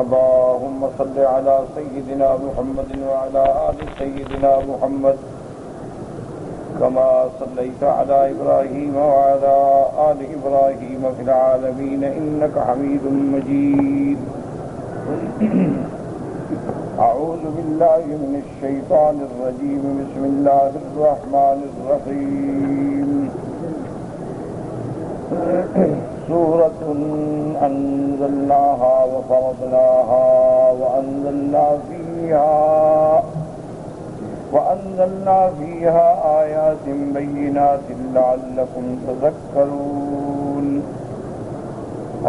اللهم صل على سيدنا محمد وعلى آل سيدنا محمد كما صليت على إبراهيم وعلى آل إبراهيم في العالمين إنك حميد مجيد. أعوذ بالله من الشيطان الرجيم. بسم الله الرحمن الرحيم. سورة أنزلناها وفرضناها وأنزلنا فيها آيات بينات لعلكم تذكرون.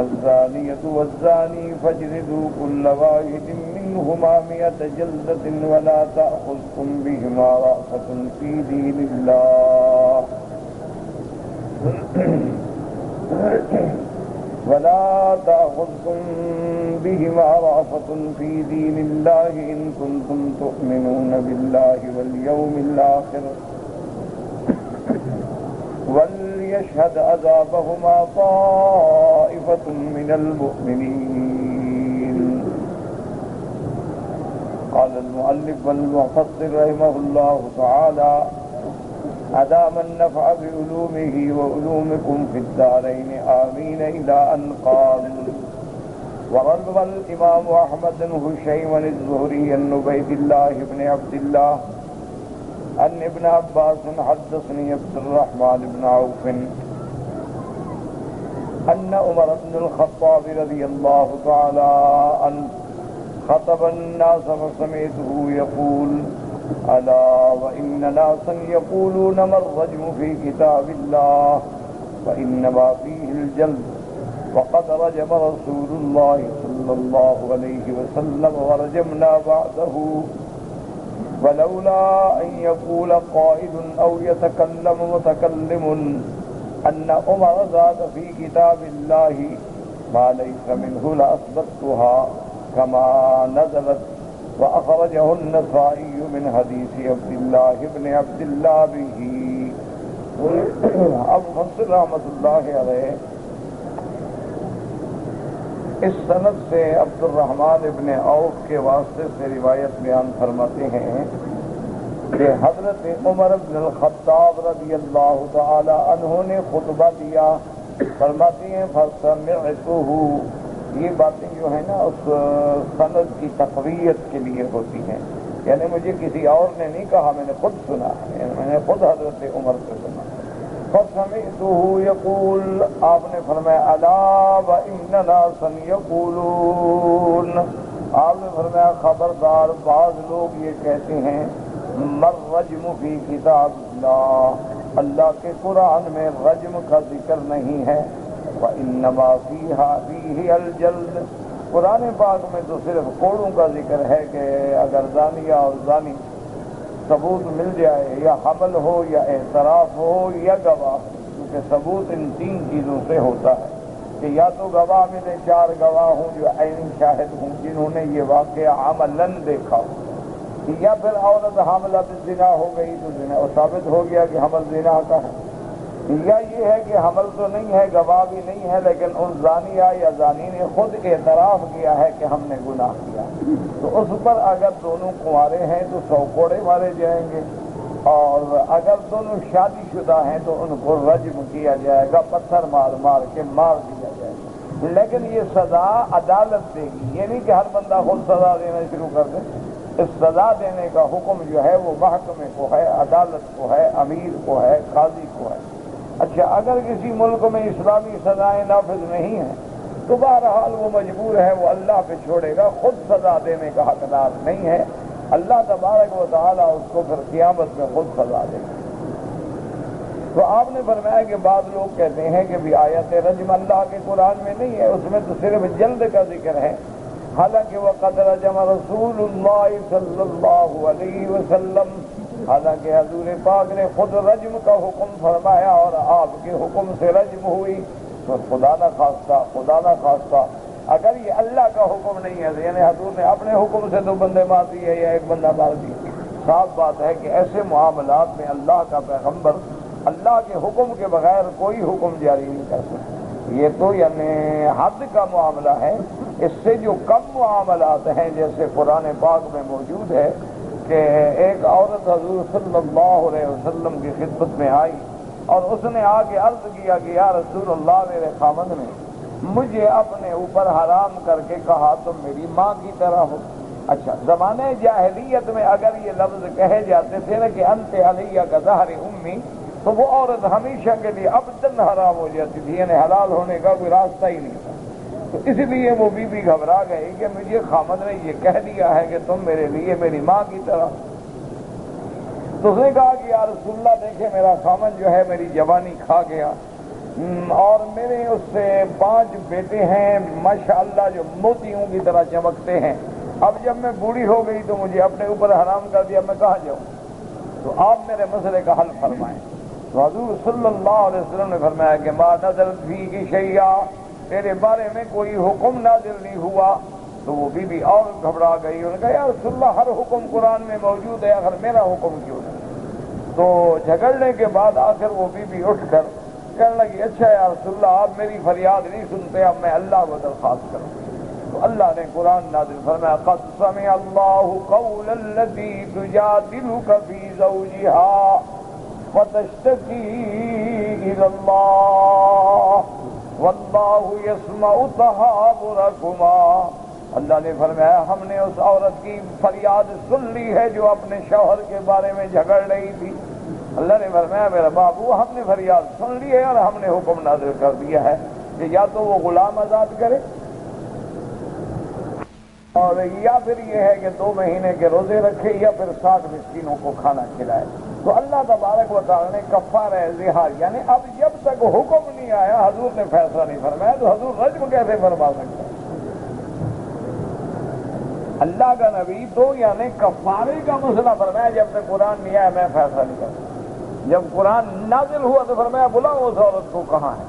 الزانية والزاني فاجلدوا كل واحد منهما 100 جلدة ولا تأخذكم بهما رأفة في دين الله إن كنتم تؤمنون بالله واليوم الآخر وليشهد عذابهما طائفة من المؤمنين. قال المؤلف والمفسر رحمه الله تعالى: أدام النفع بعلومه وعلومكم في الدارين آمين إلى أن قال: وروى الإمام أحمد بن هشيم الزهري عن عبيد الله بن عبد الله أن ابن عباس حدثني عبد الرحمن بن عوف أن عمر بن الخطاب رضي الله تعالى عنه خطب الناس فسمعته يقول: ألا وإن ناسا يقولون ما الرجم في كتاب الله وإنما فيه الجلد وقد رجم رسول الله صلى الله عليه وسلم ورجمنا بعده ولولا أن يقول قائل أو يتكلم متكلم أن عمر زاد في كتاب الله ما ليس منه لأثبتها كما نزلت. وأخرجه النسائي من حديث عبد الله بن عبد الله به. اب مفسر رحمۃ اللہ علیہ اس سند سے عبد الرحمن ابن عوف کے واسطے سے روایت بیان فرماتے ہیں کہ حضرت عمر بن الخطاب رضی اللہ تعالی عنہ نے خطبہ دیا. فرماتے ہیں فسمعتہ. یہ باتیں جو ہے نا اس سند کی تقویت کے لیے ہوتی ہیں، یعنی مجھے کسی اور نے نہیں کہا، میں نے خود سنا ہے، یعنی میں نے خود حضرت عمر سے سنا. فسمعتہ یقول. آپ نے فرمایا: الا وان ناسا یقولون. آپ نے فرمایا خبردار، بعض لوگ یہ کہتے ہیں مر رجم فی کتاب اللہ، اللہ کے قرآن میں رجم کا ذکر نہیں ہے. وَإِنَّمَا فِيهِ الْجَلْدُ. قرآن پاک میں تو صرف کوڑوں کا ذکر ہے کہ اگر زانیہ اور زانی ثبوت مل جائے، یا حمل ہو یا اعتراف ہو یا گواہ، کیونکہ ثبوت ان 3 چیزوں سے ہوتا ہے کہ یا تو گواہ ملے، 4 گواہ ہوں جو عینی شاہد ہوں جنہوں نے یہ واقعہ عملاً دیکھا ہو، یا پھر عورت حاملہ بالزنا ہو گئی تو زنا ثابت ہو گیا کہ حمل زنا کا ہے، یا یہ ہے کہ حمل تو نہیں ہے، گواہ بھی نہیں ہے، لیکن ان زانیہ یا زانی نے خود اعتراف کیا ہے کہ ہم نے گناہ کیا، تو اس پر اگر دونوں کنوارے ہیں تو 100 کوڑے مارے جائیں گے، اور اگر دونوں شادی شدہ ہیں تو ان کو رجم کیا جائے گا، پتھر مار مار کے مار دیا جائے گا. لیکن یہ سزا عدالت دے گی، یہ نہیں کہ ہر بندہ خود سزا دینا شروع کر دے. اس سزا دینے کا حکم جو ہے وہ محکمے کو ہے، عدالت کو ہے، امیر کو ہے، قاضی کو ہے. اچھا، اگر کسی ملک میں اسلامی سزائیں نافذ نہیں ہیں تو بہرحال وہ مجبور ہے، وہ اللہ پہ چھوڑے گا، خود سزا دینے کا حقدار نہیں ہے. اللہ تبارک و تعالیٰ اس کو پھر قیامت میں خود سزا دے گا. تو آپ نے فرمایا کہ بعض لوگ کہتے ہیں کہ بھی آیت رجم اللہ کے قرآن میں نہیں ہے، اس میں تو صرف جلد کا ذکر ہے، حالانکہ وقد رجم رسول اللہ صلی اللہ علیہ وسلم، حالانکہ حضور پاک نے خود رجم کا حکم فرمایا اور آپ کے حکم سے رجم ہوئی. تو خدا نہ خواستہ اگر یہ اللہ کا حکم نہیں ہے، یعنی حضور نے اپنے حکم سے 2 بندے مار دیے یا 1 بندہ مار دیا، صاف بات ہے کہ ایسے معاملات میں اللہ کا پیغمبر اللہ کے حکم کے بغیر کوئی حکم جاری نہیں کر سکتا. یہ تو یعنی حد کا معاملہ ہے۔ اس سے جو کم معاملات ہیں، جیسے قرآن پاک میں موجود ہے کہ ایک عورت حضور صلی اللہ علیہ وسلم کی خدمت میں آئی اور اس نے آ کے عرض کیا کہ یا رسول اللہ، میرے خامند نے مجھے اپنے اوپر حرام کر کے کہا تم میری ماں کی طرح ہو۔ اچھا، زمانے جاہلیت میں اگر یہ لفظ کہے جاتے تھے نا کہ انت علیہ کا ظہر امی، تو وہ عورت ہمیشہ کے لیے ابداً حرام ہو جاتی تھی، یعنی حلال ہونے کا کوئی راستہ ہی نہیں تھا۔ تو اس لیے وہ بی بی گھبرا گئی کہ مجھے خامد نے یہ کہہ دیا ہے کہ تم میرے لیے میری ماں کی طرح۔ تو اس نے کہا کہ یا رسول اللہ دیکھیں، میرا خامد جو ہے میری جوانی کھا گیا اور میرے اس سے 5 بیٹے ہیں ماشاءاللہ جو موتیوں کی طرح چمکتے ہیں۔ اب جب میں بوڑھی ہو گئی تو مجھے اپنے اوپر حرام کر دیا، میں کہاں جاؤں؟ تو آپ میرے مسئلے کا حل فرمائیں۔ تو حضور صلی اللہ علیہ وسلم نے فرمایا کہ ما نزلت فی کی شیعہ، تیرے بارے میں کوئی حکم نازل نہیں ہوا۔ تو وہ بی بی اور گھبرا گئی، انہوں نے کہا یا رسول اللہ ہر حکم قرآن میں موجود ہے، آخر میرا حکم کیوں نہیں؟ تو جھگڑنے کے بعد آخر وہ بی بی اٹھ کر کہنے لگی اچھا یا رسول اللہ آپ میری فریاد نہیں سنتے، اب میں اللہ کو درخواست کروں۔ تو اللہ نے قرآن نازل فرمایا قد سمع اللہ قول التی تجادلک فی زوجہا وتشتکی الی اللہ واللہ یسمع تحاورکما۔ اللہ نے فرمایا ہم نے اس عورت کی فریاد سن لی ہے جو اپنے شوہر کے بارے میں جھگڑ رہی تھی۔ اللہ نے فرمایا میرا بابو ہم نے فریاد سن لی ہے اور ہم نے حکم نازل کر دیا ہے کہ یا تو وہ غلام آزاد کرے اور یا پھر یہ ہے کہ 2 مہینے کے روزے رکھے یا پھر 60 مسکینوں کو کھانا کھلائے۔ تو اللہ تبارک و تعالی نے کفارہ زہار، یعنی اب جب تک حکم نہیں آیا حضور نے فیصلہ نہیں فرمایا تو حضور رجم کیسے فرما سکتا ہے؟ اللہ کا نبی تو یعنی کفارے کا مسئلہ فرمایا جب تک قرآن نہیں آیا میں فیصلہ نہیں کرتا۔ جب قرآن نازل ہوا تو فرمایا بلاؤ اس عورت کو، کہاں ہے؟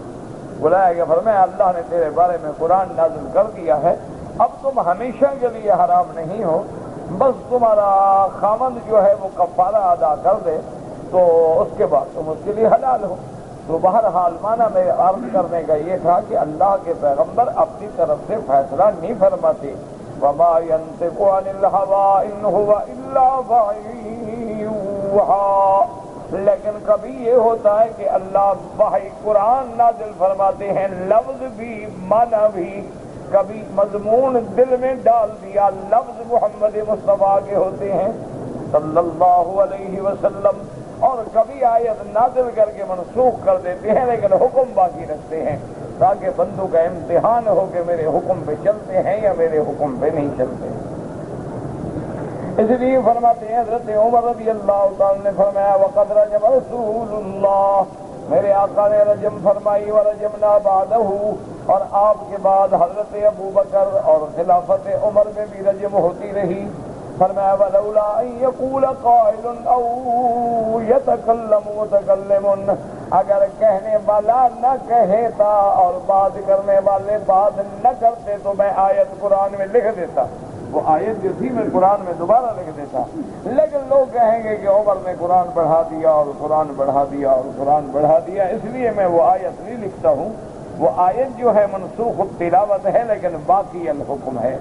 بلایا کہ فرمایا اللہ نے تیرے بارے میں قرآن نازل کر دیا ہے، اب تم ہمیشہ کے لیے حرام نہیں ہو، بس تمہارا خامند جو ہے وہ کفارہ ادا کر دے تو اس کے بعد تم اس کے لیے حلال ہو۔ تو بہرحال معنی میں عرض کرنے کا یہ تھا کہ اللہ کے پیغمبر اپنی طرف سے فیصلہ نہیں فرماتے۔ وما ينطق عن الهوى ان هو الا وحی یوحی، لیکن کبھی یہ ہوتا ہے کہ اللہ وحی قرآن نازل فرماتے ہیں، لفظ بھی معنی بھی، کبھی مضمون دل میں ڈال دیا، لفظ محمد مصطفیٰ کے ہوتے ہیں صلی اللہ علیہ وسلم، اور کبھی آیت نازل کر کے منسوخ کر دیتے ہیں لیکن حکم باقی رکھتے ہیں تاکہ بندوں کا امتحان ہو کہ میرے حکم پہ چلتے ہیں یا میرے حکم پہ نہیں چلتے۔ اس لیے فرماتے ہیں حضرت عمر رضی اللہ تعالی نے فرمایا وقد رجم رسول اللہ، میرے آقا نے رجم فرمائی ورجمنا بعدہ، اور آپ کے بعد حضرت ابو بکر اور خلافت عمر میں بھی رجم ہوتی رہی۔ فرمایا ولولا ان یقول قائل او یتکلم متکلم، اگر کہنے والا نہ کہتا اور بات کرنے والے بات نہ کرتے تو میں آیت قرآن میں لکھ دیتا، وہ آیت جو تھی میں قرآن میں دوبارہ لکھ دیتا، لیکن لوگ کہیں گے کہ عمر نے قرآن بڑھا دیا اور قرآن بڑھا دیا اور قرآن بڑھا دیا، اس لیے میں وہ آیت نہیں لکھتا ہوں۔ وہ آیت جو ہے منسوخ التلاوت ہے لیکن باقی الحکم ہے۔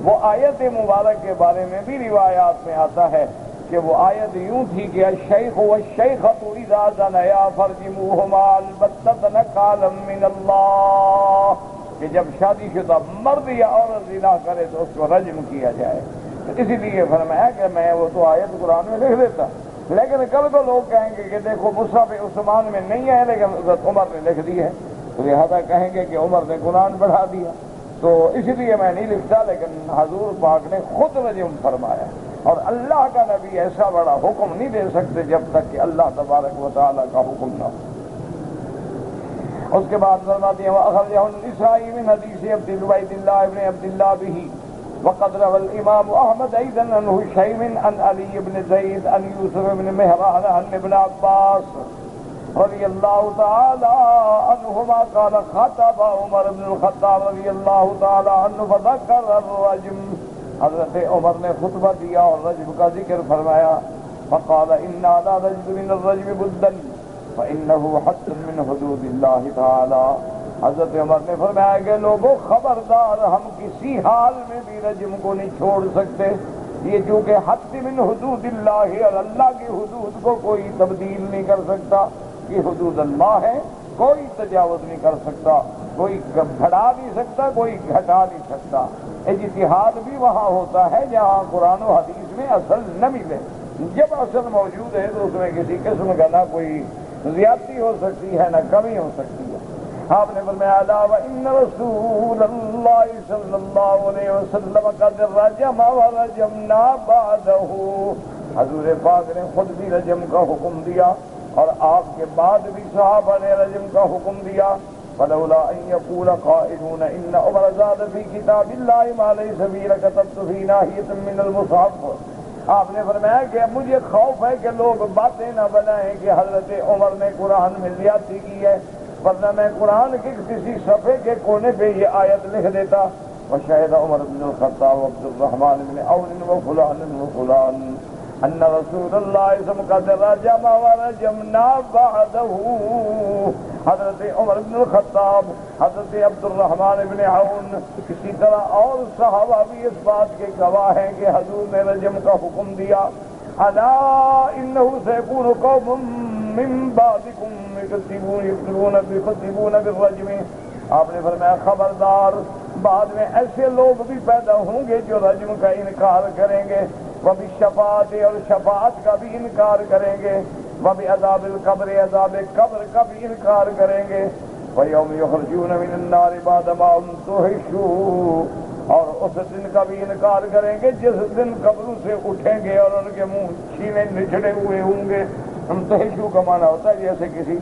وہ آیت مبارک کے بارے میں بھی روایات میں آتا ہے کہ وہ آیت یوں تھی کہ الشیخ والشیخۃ اذا زنیا فرجموہما البتۃ نکالا من اللہ، کہ جب شادی شدہ مرد یا عورت زنا کرے تو اس کو رجم کیا جائے۔ تو اسی لیے فرمایا کہ میں وہ تو آیت قرآن میں لکھ دیتا، لیکن کل کو لوگ کہیں گے کہ دیکھو مصحف عثمان میں نہیں ہے لیکن حضرت عمر نے لکھ دی ہے، تو لہذا کہیں گے کہ عمر نے قرآن بڑھا دیا، تو اس لیے میں نہیں لکھتا، لیکن حضور پاک نے خود رجم فرمایا، اور اللہ کا نبی ایسا بڑا حکم نہیں دے سکتے جب تک کہ اللہ تبارک و تعالیٰ کا حکم نہ ہو۔ اس کے بعد فرماتے ہیں وأخرجه النسائی من حدیث عبید اللہ ابن عبد اللہ به وقد روى الامام احمد ايضا عن هشيم عن علي بن زيد عن يوسف بن مهران عن ابن عباس رضی اللہ تعالی عنہما قال خطب عمر بن الخطاب رضی اللہ تعالی عنہ فذکر الرجم، حضرت عمر نے خطبہ دیا اور رجم کا ذکر فرمایا، فقال انا لا نجد من الرجم بدا فانه حد من حدود اللہ تعالی، حضرت عمر نے فرمایا کہ لوگوں خبردار، ہم کسی حال میں بھی رجم کو نہیں چھوڑ سکتے، یہ چونکہ حد من حدود اللہ ہے اور اللہ کی حدود کو کوئی تبدیل نہیں کر سکتا، یہ حدود اللہ ہے، کوئی تجاوز نہیں کر سکتا، کوئی بڑھا نہیں سکتا، کوئی گھٹا نہیں سکتا۔ اجتہاد بھی وہاں ہوتا ہے جہاں قرآن و حدیث میں اصل نہ ملے، جب اصل موجود ہے تو اس میں کسی قسم کا نہ کوئی زیادتی ہو سکتی ہے نہ کمی ہو سکتی ہے۔ آپ نے فرمایا الا وان رسول اللہ صلی اللہ علیہ وسلم قد رجم ورجمنا بعدہ، حضور پاک نے خود بھی رجم کا حکم دیا اور آپ کے بعد بھی صحابہ نے رجم کا حکم دیا۔ فلولا ان يقول قائلون ان عمر زاد في كتاب الله ما ليس فيه لكتبت في ناحية من المصحف، آپ نے فرمایا کہ مجھے خوف ہے کہ لوگ باتیں نہ بنائیں کہ حضرت عمر نے قرآن میں زیادتی کی ہے، ورنہ میں قرآن کے کسی صفحے کے کونے پہ یہ آیت لکھ دیتا، وشہد عمر بن الخطاب وعبد الرحمن بن عون وفلان وفلان ان رسول اللہ صلی اللہ علیہ وسلم قد رجم ورجمنا بعدہ۔ حضرت عمر بن الخطاب، حضرت عبد الرحمن بن عون، اسی طرح اور صحابہ بھی اس بات کے گواہ ہیں کہ حضور نے رجم کا حکم دیا۔ الا انہ سیکون قوم من بعدکم یکتبون بالرجم، آپ نے فرمایا خبردار، بعد میں ایسے لوگ بھی پیدا ہوں گے جو رجم کا انکار کریں گے، وبالشفاعت اور شفاعت کا بھی انکار کریں گے، وبعذاب القبر عذاب قبر کا بھی انکار کریں گے، وَيَوْمِ يُخْرَجُونَ مِنَ النَّارِ بَعْدَ مَا هُمْ تُحْشُرُونَ، اور اس دن کا بھی انکار کریں گے جس دن قبروں سے اٹھیں گے اور ان کے منہ چھینے نچڑے ہوئے ہوں گے۔ ہم تحشو کا معنی ہوتا ہے جیسے کسی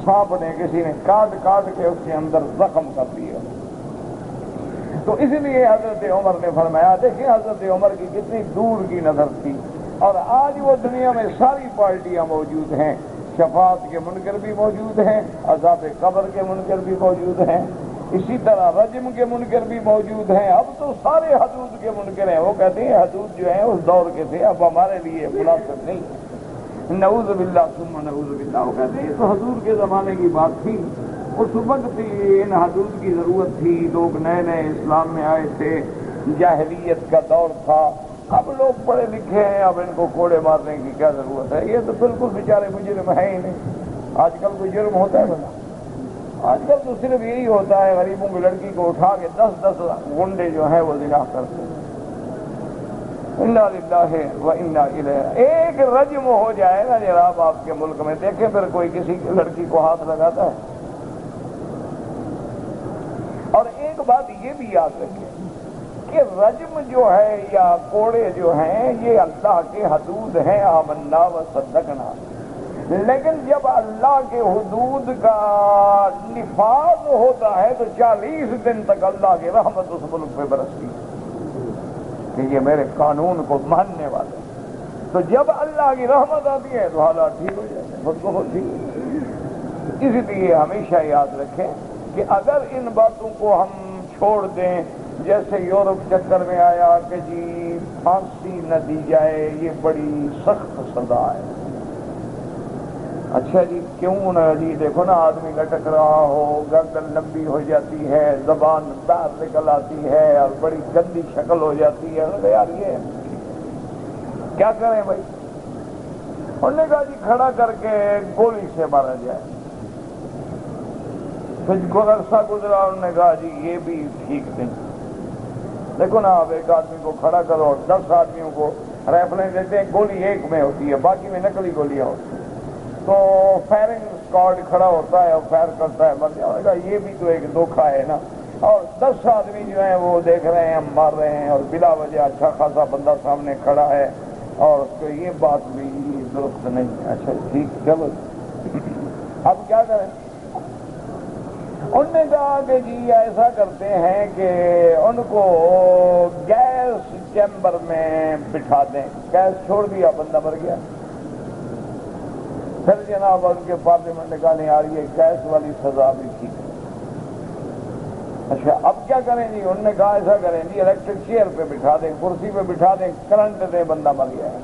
سانپ نے کسی نے کاٹ کے اس کے اندر زخم کر دیا۔ تو اس لیے حضرت عمر نے فرمایا، دیکھیں حضرت عمر کی کتنی دور کی نظر تھی، اور آج وہ دنیا میں ساری پارٹیاں موجود ہیں، شفاعت کے منکر بھی موجود ہیں، عذاب قبر کے منکر بھی موجود ہیں، اسی طرح رجم کے منکر بھی موجود ہیں، اب تو سارے حدود کے منکر ہیں۔ وہ کہتے ہیں حدود جو ہیں اس دور کے تھے، اب ہمارے لیے مناسب نہیں، نعوذ باللہ ثم نعوذ باللہ۔ وہ کہتے ہیں تو حضور کے زمانے کی بات تھی، اس وقت ان حدود کی ضرورت تھی، لوگ نئے نئے اسلام میں آئے تھے، جاہلیت کا دور تھا، اب لوگ پڑھے لکھے ہیں، اب ان کو کوڑے مارنے کی کیا ضرورت ہے؟ یہ تو بالکل بیچارے مجرم ہے ہی نہیں۔ آج کل کوئی جرم ہوتا ہے بنا؟ آج کل تو صرف یہی ہوتا ہے غریبوں کی لڑکی کو اٹھا کے 10 غنڈے جو ہیں وہ زنا کرتے ہیں۔ انا للہ و انا الیہ۔ ایک رجم ہو جائے نا جناب آپ کے ملک میں، دیکھیں پھر کوئی کسی لڑکی کو ہاتھ لگاتا ہے؟ اور ایک بات یہ بھی یاد رکھیں کہ رجم جو ہے یا کوڑے جو ہیں یہ اللہ کے حدود ہیں، آمنا و صدقنا، لیکن جب اللہ کے حدود کا نفاذ ہوتا ہے تو 40 دن تک اللہ کی رحمت اس ملک پہ برستی ہے کہ یہ میرے قانون کو ماننے والے۔ تو جب اللہ کی رحمت آتی ہے تو حالات ٹھیک ہو جاتے ہیں، خود کو خود ٹھیک ہو جاتے ہیں۔ اس لیے ہمیشہ یاد رکھیں کہ اگر ان باتوں کو ہم چھوڑ دیں، جیسے یورپ چکر میں آیا کہ جی پھانسی نہ دی جائے، یہ بڑی سخت سزا ہے۔ اچھا جی کیوں نہ جی، دیکھو نا آدمی لٹک رہا ہو، گردن لمبی ہو جاتی ہے، زبان باہر نکل آتی ہے اور بڑی گندی شکل ہو جاتی ہے، یار یہ کیا کریں بھائی؟ انہوں نے کہا جی کھڑا کر کے گولی سے مارا جائے۔ پھر عرصہ گزرا، انہوں نے کہا جی یہ بھی ٹھیک نہیں۔ دیکھو نا آپ ایک آدمی کو کھڑا کرو اور 10 آدمیوں کو رائفلیں دیتے ہیں، گولی ایک میں ہوتی ہے، باقی میں نکلی گولیاں ہوتی ہیں، تو فائرنگ اسکواڈ کھڑا ہوتا ہے اور فائر کرتا ہے، مر جائے گا۔ یہ بھی تو ایک دھوکہ ہے نا۔ اور 10 آدمی جو ہیں وہ دیکھ رہے ہیں ہم مار رہے ہیں، اور بلا وجہ اچھا خاصا بندہ سامنے کھڑا ہے، اور اس کو یہ بات بھی درست نہیں۔ اچھا ٹھیک، چلو اب کیا کریں؟ انہوں نے کہا کہ جی ایسا کرتے ہیں کہ ان کو گیس چیمبر میں بٹھا دیں، گیس چھوڑ دیا، بندہ مر گیا۔ پھر جناب ان کے پارلیمنٹ نے کہا نہیں یار یہ گیس والی سزا بھی ٹھیک ہے۔ اچھا اب کیا کریں جی؟ انہوں نے کہا ایسا کریں جی الیکٹرک چیئر پہ بٹھا دیں، کرسی پہ بٹھا دیں، کرنٹ دیں، بندہ مر گیا ہے،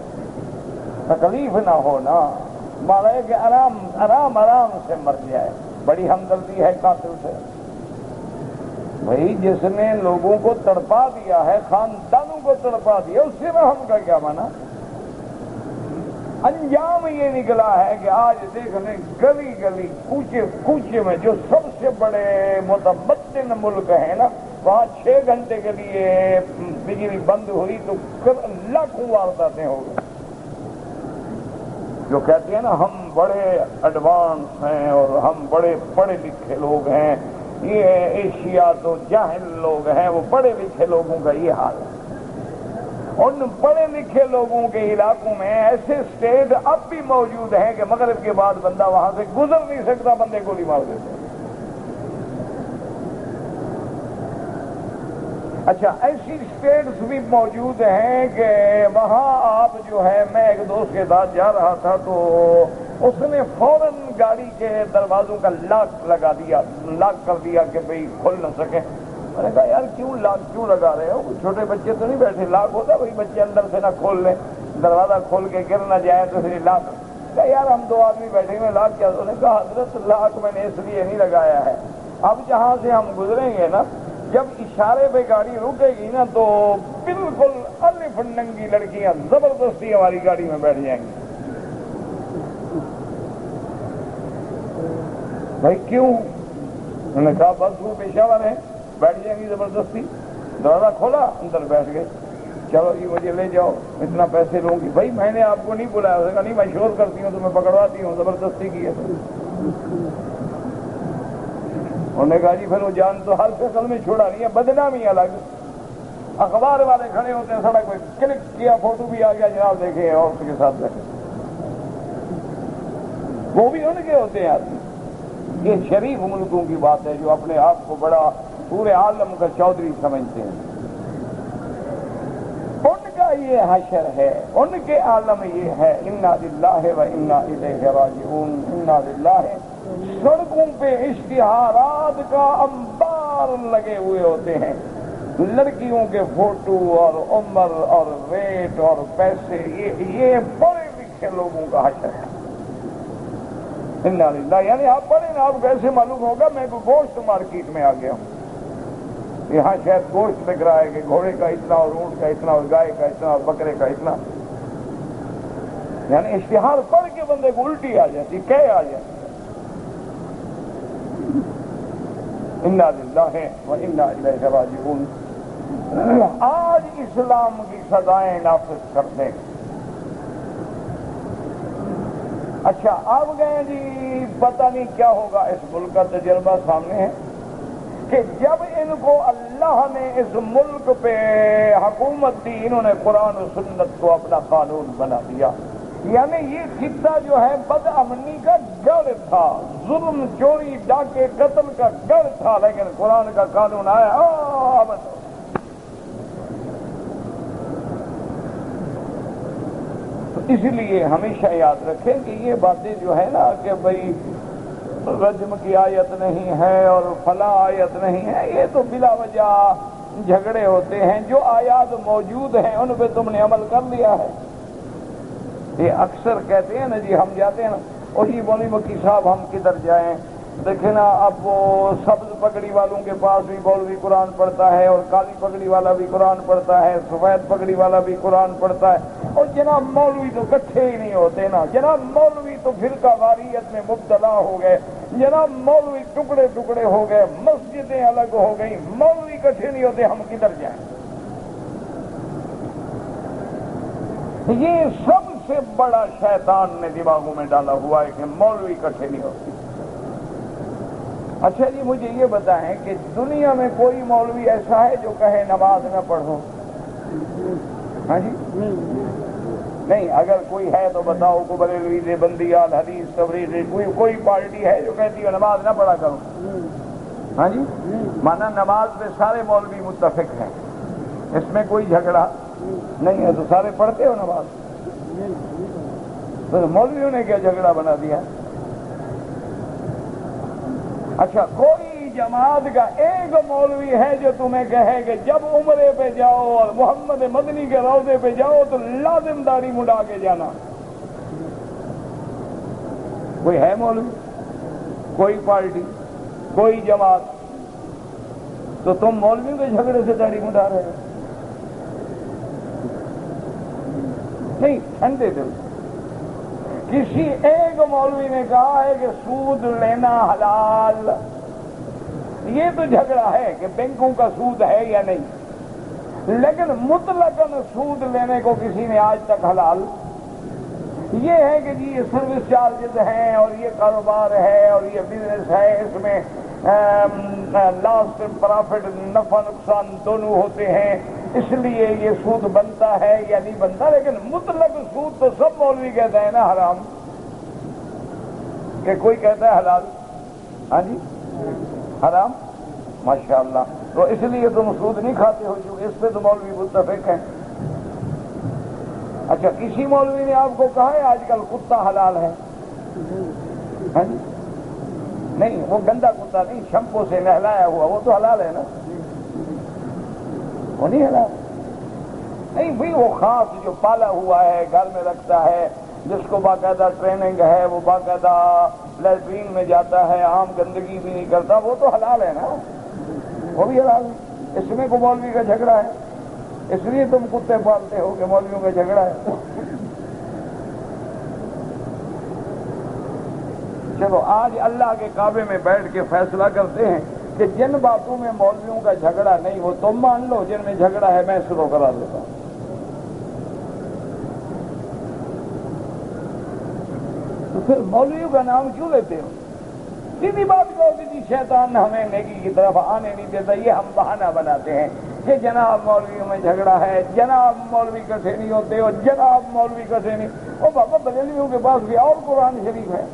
تکلیف نہ ہو نا، مانا ہے کہ آرام سے مر جائے، بڑی ہمدردی ہے قاتل سے۔ بھائی جس نے لوگوں کو تڑپا دیا ہے، خاندانوں کو تڑپا دیا، اس سے رحم کا کیا مانا؟ انجام یہ نکلا ہے کہ آج دیکھ لیں گلی گلی کوچے کوچے میں جو سب سے بڑے متمدن ملک ہیں نا، وہاں 6 گھنٹے کے لیے بجلی بند ہوئی تو لاکھوں وارداتیں ہو گئی۔ جو کہتے ہیں نا ہم بڑے ایڈوانس ہیں اور ہم بڑے پڑھے لکھے لوگ ہیں، یہ ایشیا تو جاہل لوگ ہیں، وہ پڑھے لکھے لوگوں کا یہ حال ہے۔ ان پڑھے لکھے لوگوں کے علاقوں میں ایسے اسٹیٹ اب بھی موجود ہیں کہ مغرب کے بعد بندہ وہاں سے گزر نہیں سکتا، بندے گولی مار دیتے ہیں۔ اچھا، ایسی اسٹیٹس بھی موجود ہیں کہ وہاں آپ جو ہے، میں ایک دوست کے ساتھ جا رہا تھا تو اس نے فوراً گاڑی کے دروازوں کا لاک لگا دیا، لاک کر دیا کہ بھئی کھل نہ سکے۔ میں نے کہا یار کیوں لاک کیوں لگا رہے ہو؟ چھوٹے بچے تو نہیں بیٹھے، لاک ہوتا بھائی بچے اندر سے نہ کھول لیں، دروازہ کھول کے گر نہ جائے تو پھر لاک۔ کہا یار ہم 2 آدمی بیٹھے ہوئے، لاک کیا؟ انہوں نے کہا حضرت لاک میں نے اس لیے نہیں لگایا ہے، اب جہاں سے ہم گزریں گے نا، جب اشارے پہ گاڑی رکے گی نا تو بالکل الف ننگی لڑکیاں زبردستی ہماری گاڑی میں بیٹھ جائیں گی۔ بھائی کیوں؟ انہوں نے کہا بس وہ پیشہ ور ہیں، بیٹھ جائیں گی زبردستی۔ دروازہ کھولا، اندر بیٹھ گئے۔ چلو جی مجھے لے جاؤ، اتنا پیسے لوں گی۔ بھائی میں نے آپ کو نہیں بلایا۔ اس نے کہا نہیں میں شور کرتی ہوں تو میں پکڑواتی ہوں، زبردستی کی ہے۔ انہوں نے کہا جی پھر وہ جان تو ہر شکل میں چھوڑا نہیں ہے، بدنامی الگ۔ اخبار والے کھڑے ہوتے ہیں سڑک پہ، کلک کیا فوٹو بھی آ گیا، جناب دیکھیں عورت کے ساتھ بیٹھے، وہ بھی ان کے ہوتے ہیں آدمی۔ یہ شریف ملکوں کی بات ہے جو اپنے آپ کو بڑا پورے عالم کا چودھری سمجھتے ہیں۔ ان کا یہ حشر ہے، ان کے عالم یہ ہے، انا للہ و انا الیہ راجعون، انا للہ۔ سڑکوں پہ اشتہارات کا انبار لگے ہوئے ہوتے ہیں، لڑکیوں کے فوٹو اور عمر اور ریٹ اور پیسے، یہ بڑے لکھے لوگوں کا حشر ہے۔ انا للہ، یعنی آپ پڑھیں نا، آپ کو ایسے معلوم ہوگا میں کوئی گوشت مارکیٹ میں آ گیا ہوں، یہاں شاید گوشت لگ رہا ہے کہ گھوڑے کا اتنا اور اونٹ کا اتنا اور گائے کا اتنا اور بکرے کا اتنا، یعنی اشتہار پڑھ کے بندے کو الٹی آ جاتی، کہہ آ جاتی۔ انا للہ و انا الیہ راجعون۔ آج اسلام کی سزائیں نافذ کر دیں۔ اچھا اب گئے جی، پتہ نہیں کیا ہوگا، اس ملک کا تجربہ سامنے ہے کہ جب ان کو اللہ نے اس ملک پہ حکومت دی، انہوں نے قرآن و سنت کو اپنا قانون بنا دیا۔ یعنی یہ خطہ جو ہے بد امنی کا گڑھ تھا، ظلم چوری ڈاکے قتل کا گڑھ تھا، لیکن قرآن کا قانون آیا امن۔ اس لیے ہمیشہ یاد رکھیں کہ یہ باتیں جو ہے نا کہ بھئی رجم کی آیت نہیں ہے اور فلاں آیت نہیں ہے، یہ تو بلا وجہ جھگڑے ہوتے ہیں۔ جو آیات موجود ہیں ان پہ تم نے عمل کر لیا ہے۔ یہ اکثر کہتے ہیں نا جی، ہم جاتے ہیں نا، اور جی مولوی مکی صاحب ہم کدھر جائیں؟ دیکھیں نا اب وہ سبز پگڑی والوں کے پاس بھی مولوی قرآن پڑھتا ہے، اور کالی پگڑی والا بھی قرآن پڑھتا ہے، سفید پگڑی والا بھی قرآن پڑھتا ہے، اور جناب مولوی تو کٹھے ہی نہیں ہوتے نا، جناب مولوی تو فرقہ واریت میں مبتلا ہو گئے، جناب مولوی ٹکڑے ٹکڑے ہو گئے، مسجدیں الگ ہو گئیں، مولوی کٹھے نہیں ہوتے، ہم کدھر جائیں؟ یہ سب سے بڑا شیطان نے دماغوں میں ڈالا ہوا ہے کہ مولوی کٹھے نہیں ہوتے۔ اچھا جی مجھے یہ بتائیں کہ دنیا میں کوئی مولوی ایسا ہے جو کہے نماز نہ پڑھو؟ ہاں جی نہیں، اگر کوئی ہے تو بتاؤ، کو بریلوی دیوبندیال حدیث تبریزی کوئی پارٹی ہے جو کہتی ہے نماز نہ پڑھا کرو؟ ہاں جی، مانا نماز پہ سارے مولوی متفق ہیں، اس میں کوئی جھگڑا نہیں ہے، تو سارے پڑھتے ہو نماز؟ تو مولویوں نے کیا جھگڑا بنا دیا؟ اچھا کوئی جماعت کا ایک مولوی ہے جو تمہیں کہے کہ جب عمرے پہ جاؤ اور محمد مدنی کے روضے پہ جاؤ تو لازم داڑھی مڈا کے جانا؟ کوئی ہے مولوی؟ کوئی پارٹی؟ کوئی جماعت؟ تو تم مولویوں کے جھگڑے سے داڑھی مڈا رہے ہو؟ نہیں، ٹھنڈے دل کسی ایک مولوی نے کہا ہے کہ سود لینا حلال، یہ تو جھگڑا ہے کہ بینکوں کا سود ہے یا نہیں، لیکن مطلقاً سود لینے کو کسی نے آج تک حلال، یہ ہے کہ جی یہ سروس چارجز ہیں اور یہ کاروبار ہے اور یہ بزنس ہے، اس میں لاسٹ پرافٹ نفع نقصان دونوں ہوتے ہیں، اس لیے یہ سود بنتا ہے یا نہیں بنتا، لیکن مطلق سود تو سب مولوی کہتے ہیں نا حرام، کہ کوئی کہتا ہے حلال؟ ہاں جی حرام، ماشاءاللہ۔ تو اس لیے تم سود نہیں کھاتے ہو، جو اس پہ تو مولوی متفق ہیں۔ اچھا، کسی مولوی نے آپ کو کہا ہے آج کل کتا حلال ہے؟ ہاں جی نہیں، وہ گندا کتا نہیں، شمپو سے نہلایا ہوا وہ تو حلال ہے نا، وہ نہیں حلال؟ نہیں بھائی، وہ خاص جو پالا ہوا ہے، گھر میں رکھتا ہے، جس کو باقاعدہ ٹریننگ ہے، وہ باقاعدہ لیٹرین میں جاتا ہے، عام گندگی بھی نہیں کرتا، وہ تو حلال ہے نا، وہ بھی حلال ہے۔ اس میں کو مولوی کا جھگڑا ہے؟ اس لیے تم کتے پالتے ہو کہ مولویوں کا جھگڑا ہے؟ چلو آج اللہ کے کعبے میں بیٹھ کے فیصلہ کرتے ہیں کہ جن باتوں میں مولویوں کا جھگڑا نہیں وہ تم مان لو، جن میں جھگڑا ہے میں شروع کرا دیتا ہوں۔ تو پھر مولویوں کا نام کیوں لیتے ہو؟ سیدھی بات کہو کہ جی شیطان ہمیں نیکی کی طرف آنے نہیں دیتا، یہ ہم بہانہ بناتے ہیں کہ جناب مولویوں میں جھگڑا ہے، جناب مولوی کسے نہیں ہوتے اور جناب مولوی کسے نہیں، اور بابا بریلویوں کے پاس بھی اور قرآن شریف ہے،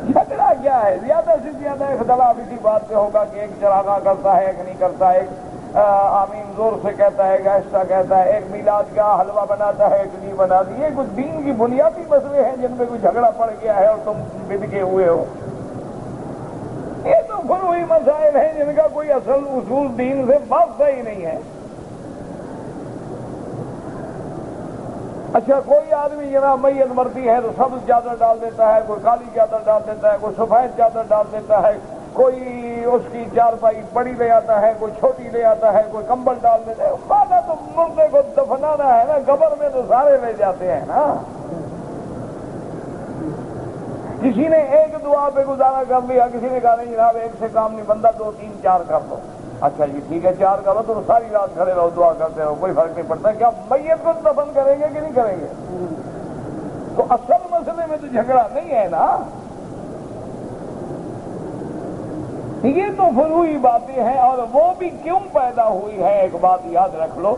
جھگڑا کیا ہے؟ زیادہ سے زیادہ اختلاف اسی بات پہ ہوگا کہ ایک چراغاں کرتا ہے، ایک نہیں کرتا، ایک آمین زور سے کہتا ہے، گائستہ کہتا ہے، ایک میلاد کا حلوہ بناتا ہے، ایک نہیں بناتی، یہ کچھ دین کی بنیادی مسئلے ہیں جن پہ کوئی جھگڑا پڑ گیا ہے اور تم بدکے ہوئے ہو۔ یہ تو فروعی مسائل ہیں جن کا کوئی اصل اصول دین سے وابستہ ہی نہیں ہے۔ اچھا، کوئی آدمی جناب میت مرتی ہے تو سبز چادر ڈال دیتا ہے، کوئی کالی چادر ڈال دیتا ہے، کوئی سفید چادر ڈال دیتا ہے، کوئی اس کی چارپائی بڑی لے آتا ہے، کوئی چھوٹی لے آتا ہے، کوئی کمبل ڈال دیتا ہے، مانا تو مردے کو دفنانا ہے نا، قبر میں تو سارے لے جاتے ہیں نا۔ کسی نے ایک دعا پہ گزارا کر لیا، کسی نے کہا نہیں جناب ایک سے کام نہیں بندہ، 2 3 4 کر دو۔ اچھا جی ٹھیک ہے 4 کرو، تو ساری رات کھڑے رہو دعا کرتے رہو، کوئی فرق نہیں پڑتا۔ کیا میت کو دفن کریں گے کہ نہیں کریں گے؟ تو اصل مسئلے میں تو جھگڑا نہیں ہے نا، یہ تو فروعی باتیں ہیں، اور وہ بھی کیوں پیدا ہوئی ہے؟ ایک بات یاد رکھ لو،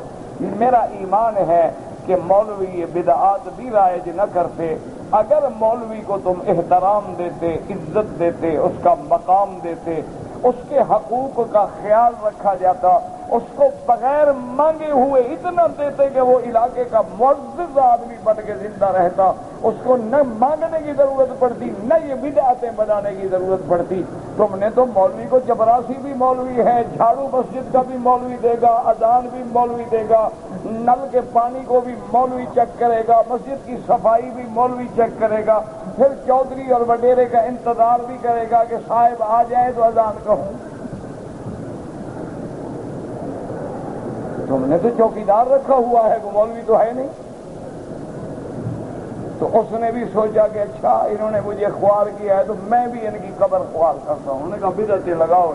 میرا ایمان ہے کہ مولوی یہ بدعات بھی رائج نہ کرتے اگر مولوی کو تم احترام دیتے، عزت دیتے، اس کا مقام دیتے، اس کے حقوق کا خیال رکھا جاتا، اس کو بغیر مانگے ہوئے اتنا دیتے کہ وہ علاقے کا معزز آدمی بن کے زندہ رہتا، اس کو نہ مانگنے کی ضرورت پڑتی، نہ یہ بدعتیں بنانے کی ضرورت پڑتی۔ تم نے تو مولوی کو چپراسی بھی مولوی ہے، جھاڑو مسجد کا بھی مولوی دے گا، اذان بھی مولوی دے گا، نل کے پانی کو بھی مولوی چیک کرے گا، مسجد کی صفائی بھی مولوی چیک کرے گا، پھر چودھری اور وڈیرے کا انتظار بھی کرے گا کہ صاحب آ جائیں تو اذان کہوں۔ تم نے تو چوکیدار رکھا ہوا ہے، وہ مولوی تو ہے نہیں۔ تو اس نے بھی سوچا کہ اچھا انہوں نے مجھے خوار کیا ہے تو میں بھی ان کی قبر خوار کرتا ہوں۔ انہوں نے کہا بدعتیں لگاؤ،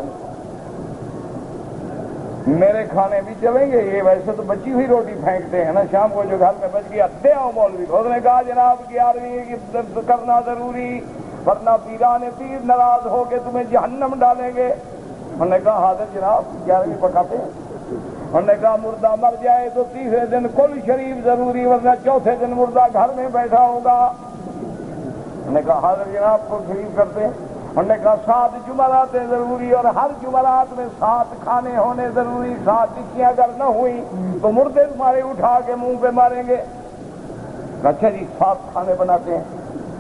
میرے کھانے بھی چلیں گے، یہ ویسے تو بچی ہوئی روٹی پھینکتے ہیں نا، شام کو جو گھر میں بچ گیا دے آؤ مولوی کو۔ اس نے کہا جناب 11ویں کی درد کرنا ضروری، ورنہ پیران پیر ناراض ہو کے تمہیں جہنم ڈالیں گے۔ انہوں نے کہا حاضر جناب 11ویں پکاتے ہیں۔ انہوں نے کہا مردہ مر جائے تو 3 دن کل شریف ضروری، ورنہ 4 دن مردہ گھر میں بیٹھا ہوگا۔ انہوں نے کہا حاضر جناب کل شریف کرتے ہیں۔ انہوں نے کہا 7 جمعرات ضروری، اور ہر جمعرات میں 7 کھانے ہونے ضروری، 7 ٹکیاں اگر نہ ہوئی تو مردے تمہارے اٹھا کے منہ پہ ماریں گے۔ اچھا جی 7 کھانے بناتے ہیں،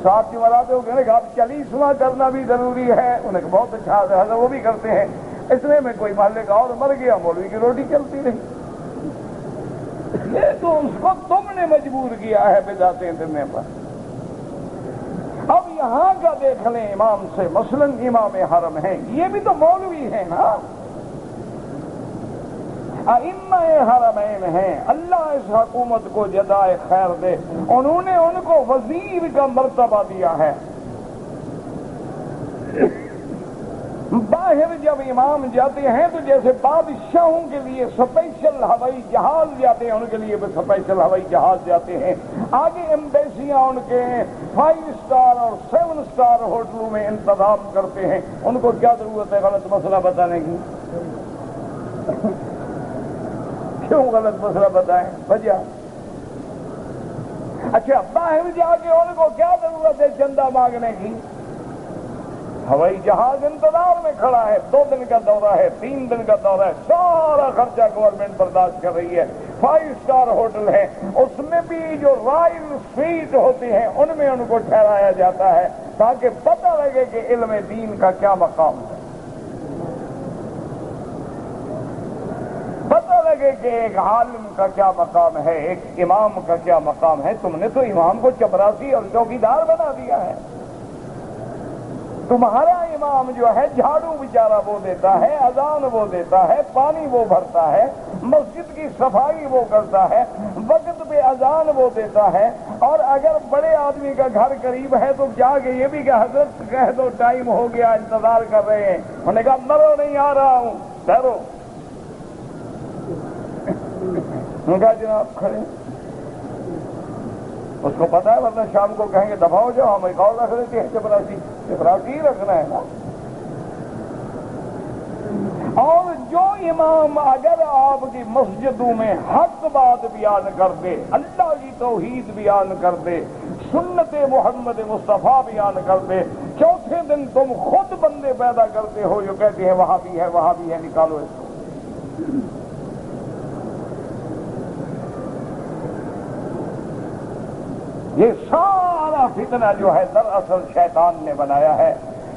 7 جمعرات ہو گئے، کہا 40واں کرنا بھی ضروری ہے۔ انہوں نے کہا بہت اچھا ہے، وہ بھی کرتے ہیں۔ اتنے میں کوئی محلے کا اور مر گیا، مولوی کی روٹی چلتی رہی۔ یہ تو اس کو تم نے مجبور کیا ہے بدعتیں دینے پر۔ اب یہاں کا دیکھ لیں امام سے، مثلا امام حرم ہیں، یہ بھی تو مولوی ہیں نا، ائمہ حرمین ہیں، اللہ اس حکومت کو جزائے خیر دے، انہوں نے ان کو وزیر کا مرتبہ دیا ہے۔ باہر جب امام جاتے ہیں تو جیسے بادشاہوں کے لیے اسپیشل ہوائی جہاز جاتے ہیں، ان کے لیے بھی اسپیشل ہوائی جہاز جاتے ہیں، آگے ایمبیسیاں ان کے 5 اسٹار اور 7 اسٹار ہوٹلوں میں انتظام کرتے ہیں، ان کو کیا ضرورت ہے غلط مسئلہ بتانے کی؟ کیوں غلط مسئلہ بتائیں؟ وجہ اچھا باہر جا کے ان کو کیا ضرورت ہے چندہ مانگنے کی؟ ہوائی جہاز انتظار میں کھڑا ہے، 2 دن کا دورہ ہے، 3 دن کا دورہ ہے، سارا خرچہ گورنمنٹ برداشت کر رہی ہے، 5 اسٹار ہوٹل ہے، اس میں بھی جو رائل سویٹ ہوتی ہیں ان میں ان کو ٹھہرایا جاتا ہے تاکہ پتہ لگے کہ علم دین کا کیا مقام ہے، پتہ لگے کہ ایک عالم کا کیا مقام ہے، ایک امام کا کیا مقام ہے۔ تم نے تو امام کو چپراسی اور چوکیدار بنا دیا ہے۔ تمہارا امام جو ہے جھاڑو بیچارہ وہ دیتا ہے، اذان وہ دیتا ہے، پانی وہ بھرتا ہے، مسجد کی صفائی وہ کرتا ہے، وقت پہ اذان وہ دیتا ہے، اور اگر بڑے آدمی کا گھر قریب ہے تو جا کے یہ بھی کہ حضرت کہہ دو ٹائم ہو گیا، انتظار کر رہے ہیں، انہوں نے کہا مرو نہیں آ رہا ہوں، ٹھہرو، انہوں نے کہا جناب کھڑے، اس کو پتا ہے ورنہ شام کو کہیں گے دفعہ ہو جاؤ، ہم ایک اور رکھ لیتے ہیں چپراسی رکھنا ہے نا۔ اور جو امام اگر آپ کی مسجدوں میں حق بات بیان کر دے، اللہ کی توحید بیان کر دے، سنت محمد مصطفیٰ بیان کر دے، چوتھے دن تم خود بندے پیدا کرتے ہو جو کہتے ہیں وہاں بھی ہے وہاں بھی ہے، نکالو اس کو۔ یہ سارا فتنہ جو ہے دراصل شیطان نے بنایا ہے،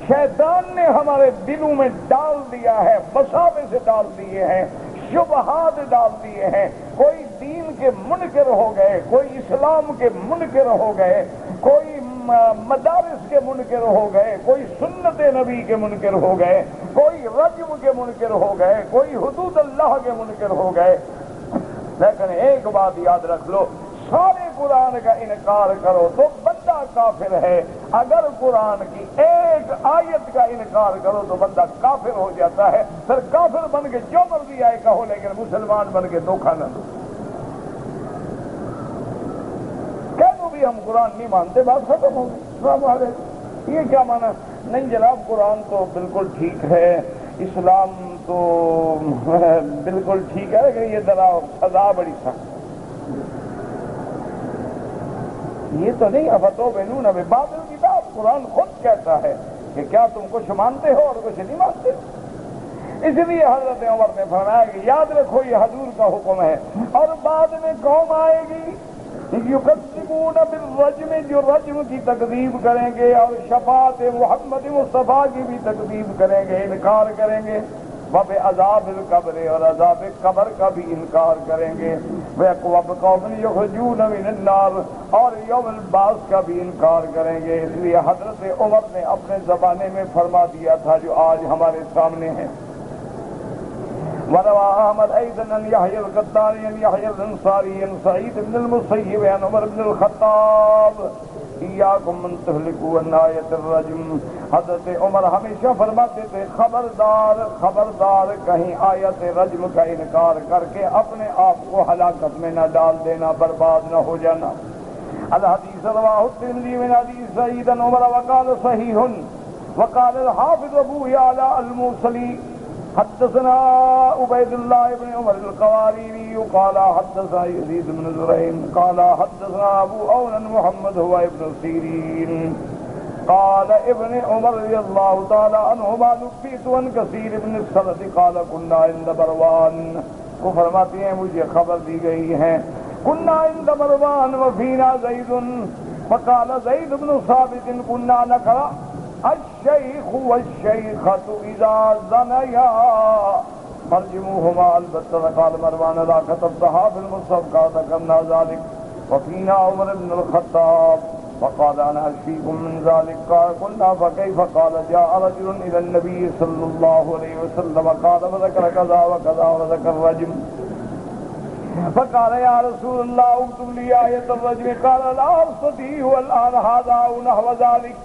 شیطان نے ہمارے دلوں میں ڈال دیا ہے، مساوے سے ڈال دیے ہیں، شبہات ڈال دیے ہیں، کوئی دین کے منکر ہو گئے، کوئی اسلام کے منکر ہو گئے، کوئی مدارس کے منکر ہو گئے، کوئی سنت نبی کے منکر ہو گئے، کوئی رجم کے منکر ہو گئے، کوئی حدود اللہ کے منکر ہو گئے۔ لیکن ایک بات یاد رکھ لو، سارے قرآن کا انکار کرو تو بندہ کافر ہے، اگر قرآن کی ایک آیت کا انکار کرو تو بندہ کافر ہو جاتا ہے، پھر کافر بن کے جو مرضی آئے کہو لیکن مسلمان بن کے دھوکہ نہ دو۔ کہہ دو بھی ہم قرآن نہیں مانتے، بات ختم ہو گئی، السلام علیکم۔ یہ کیا مانا؟ نہیں جناب قرآن تو بالکل ٹھیک ہے، اسلام تو بالکل ٹھیک ہے، لیکن یہ ذرا سزا بڑی سخت، یہ تو نہیں۔ افتو بینون ببعض الکتاب، قرآن خود کہتا ہے کہ کیا تم کچھ مانتے ہو اور کچھ نہیں مانتے۔ اس لیے حضرت عمر نے فرمایا کہ یاد رکھو یہ حضور کا حکم ہے، اور بعد میں قوم آئے گی یکذبون بالرجم، جو رجم کی تکذیب کریں گے اور شفاعت محمد مصطفیٰ کی بھی تکذیب کریں گے، انکار کریں گے، وبعذاب القبر، اور عذاب قبر کا بھی انکار کریں گے، وقوم یخرجون من النار، اور یوم البعث کا بھی انکار کریں گے۔ اس لیے حضرت عمر نے اپنے زمانے میں فرما دیا تھا جو آج ہمارے سامنے ہے۔ وروى أحمد أيضا أن يحيى القطاني أن يحيى الأنصاري أن سعيد بن المسيب عن عمر بن الخطاب إياكم من تهلكوا عن آية الرجم۔ حضرت عمر ہمیشہ فرماتے تھے خبردار خبردار کہیں آیت رجم کا انکار کر کے اپنے آپ کو ہلاکت میں نہ ڈال دینا، برباد نہ ہو جانا۔ الحدیث رواه الترمذی من حدیث سعید بن عمر وقال صحیح، وقال الحافظ ابو يعلى الموصلي حدثنا عبید اللہ بن عمر القواريري قال حدثنا يزيد بن زريع قال حدثنا ابو اون محمد هو ابن سيرين قال ابن عمر رضي الله تعالى عنهما نبئت عن كثير بن السلف قال كنا عند مروان، وہ فرماتے ہیں مجھے خبر دی گئی ہے كنا عند مروان وفينا زيد فقال زيد بن ثابت كنا نقرأ الشیخ والشیخۃ اذا زنیا فرجموهما البتہ، قال مروان لا كتبتها في المصحف قال ذكرنا ذلك وفينا عمر بن الخطاب فقال انا اشفيكم من ذلك قال قلنا فكيف قال جاء رجل الى النبي صلى الله عليه وسلم قال وذكر كذا وكذا وذكر الرجم فقال يا رسول الله اكتب لي آية الرجم قال لا أستطيع الآن هذا أو نحو ذلك.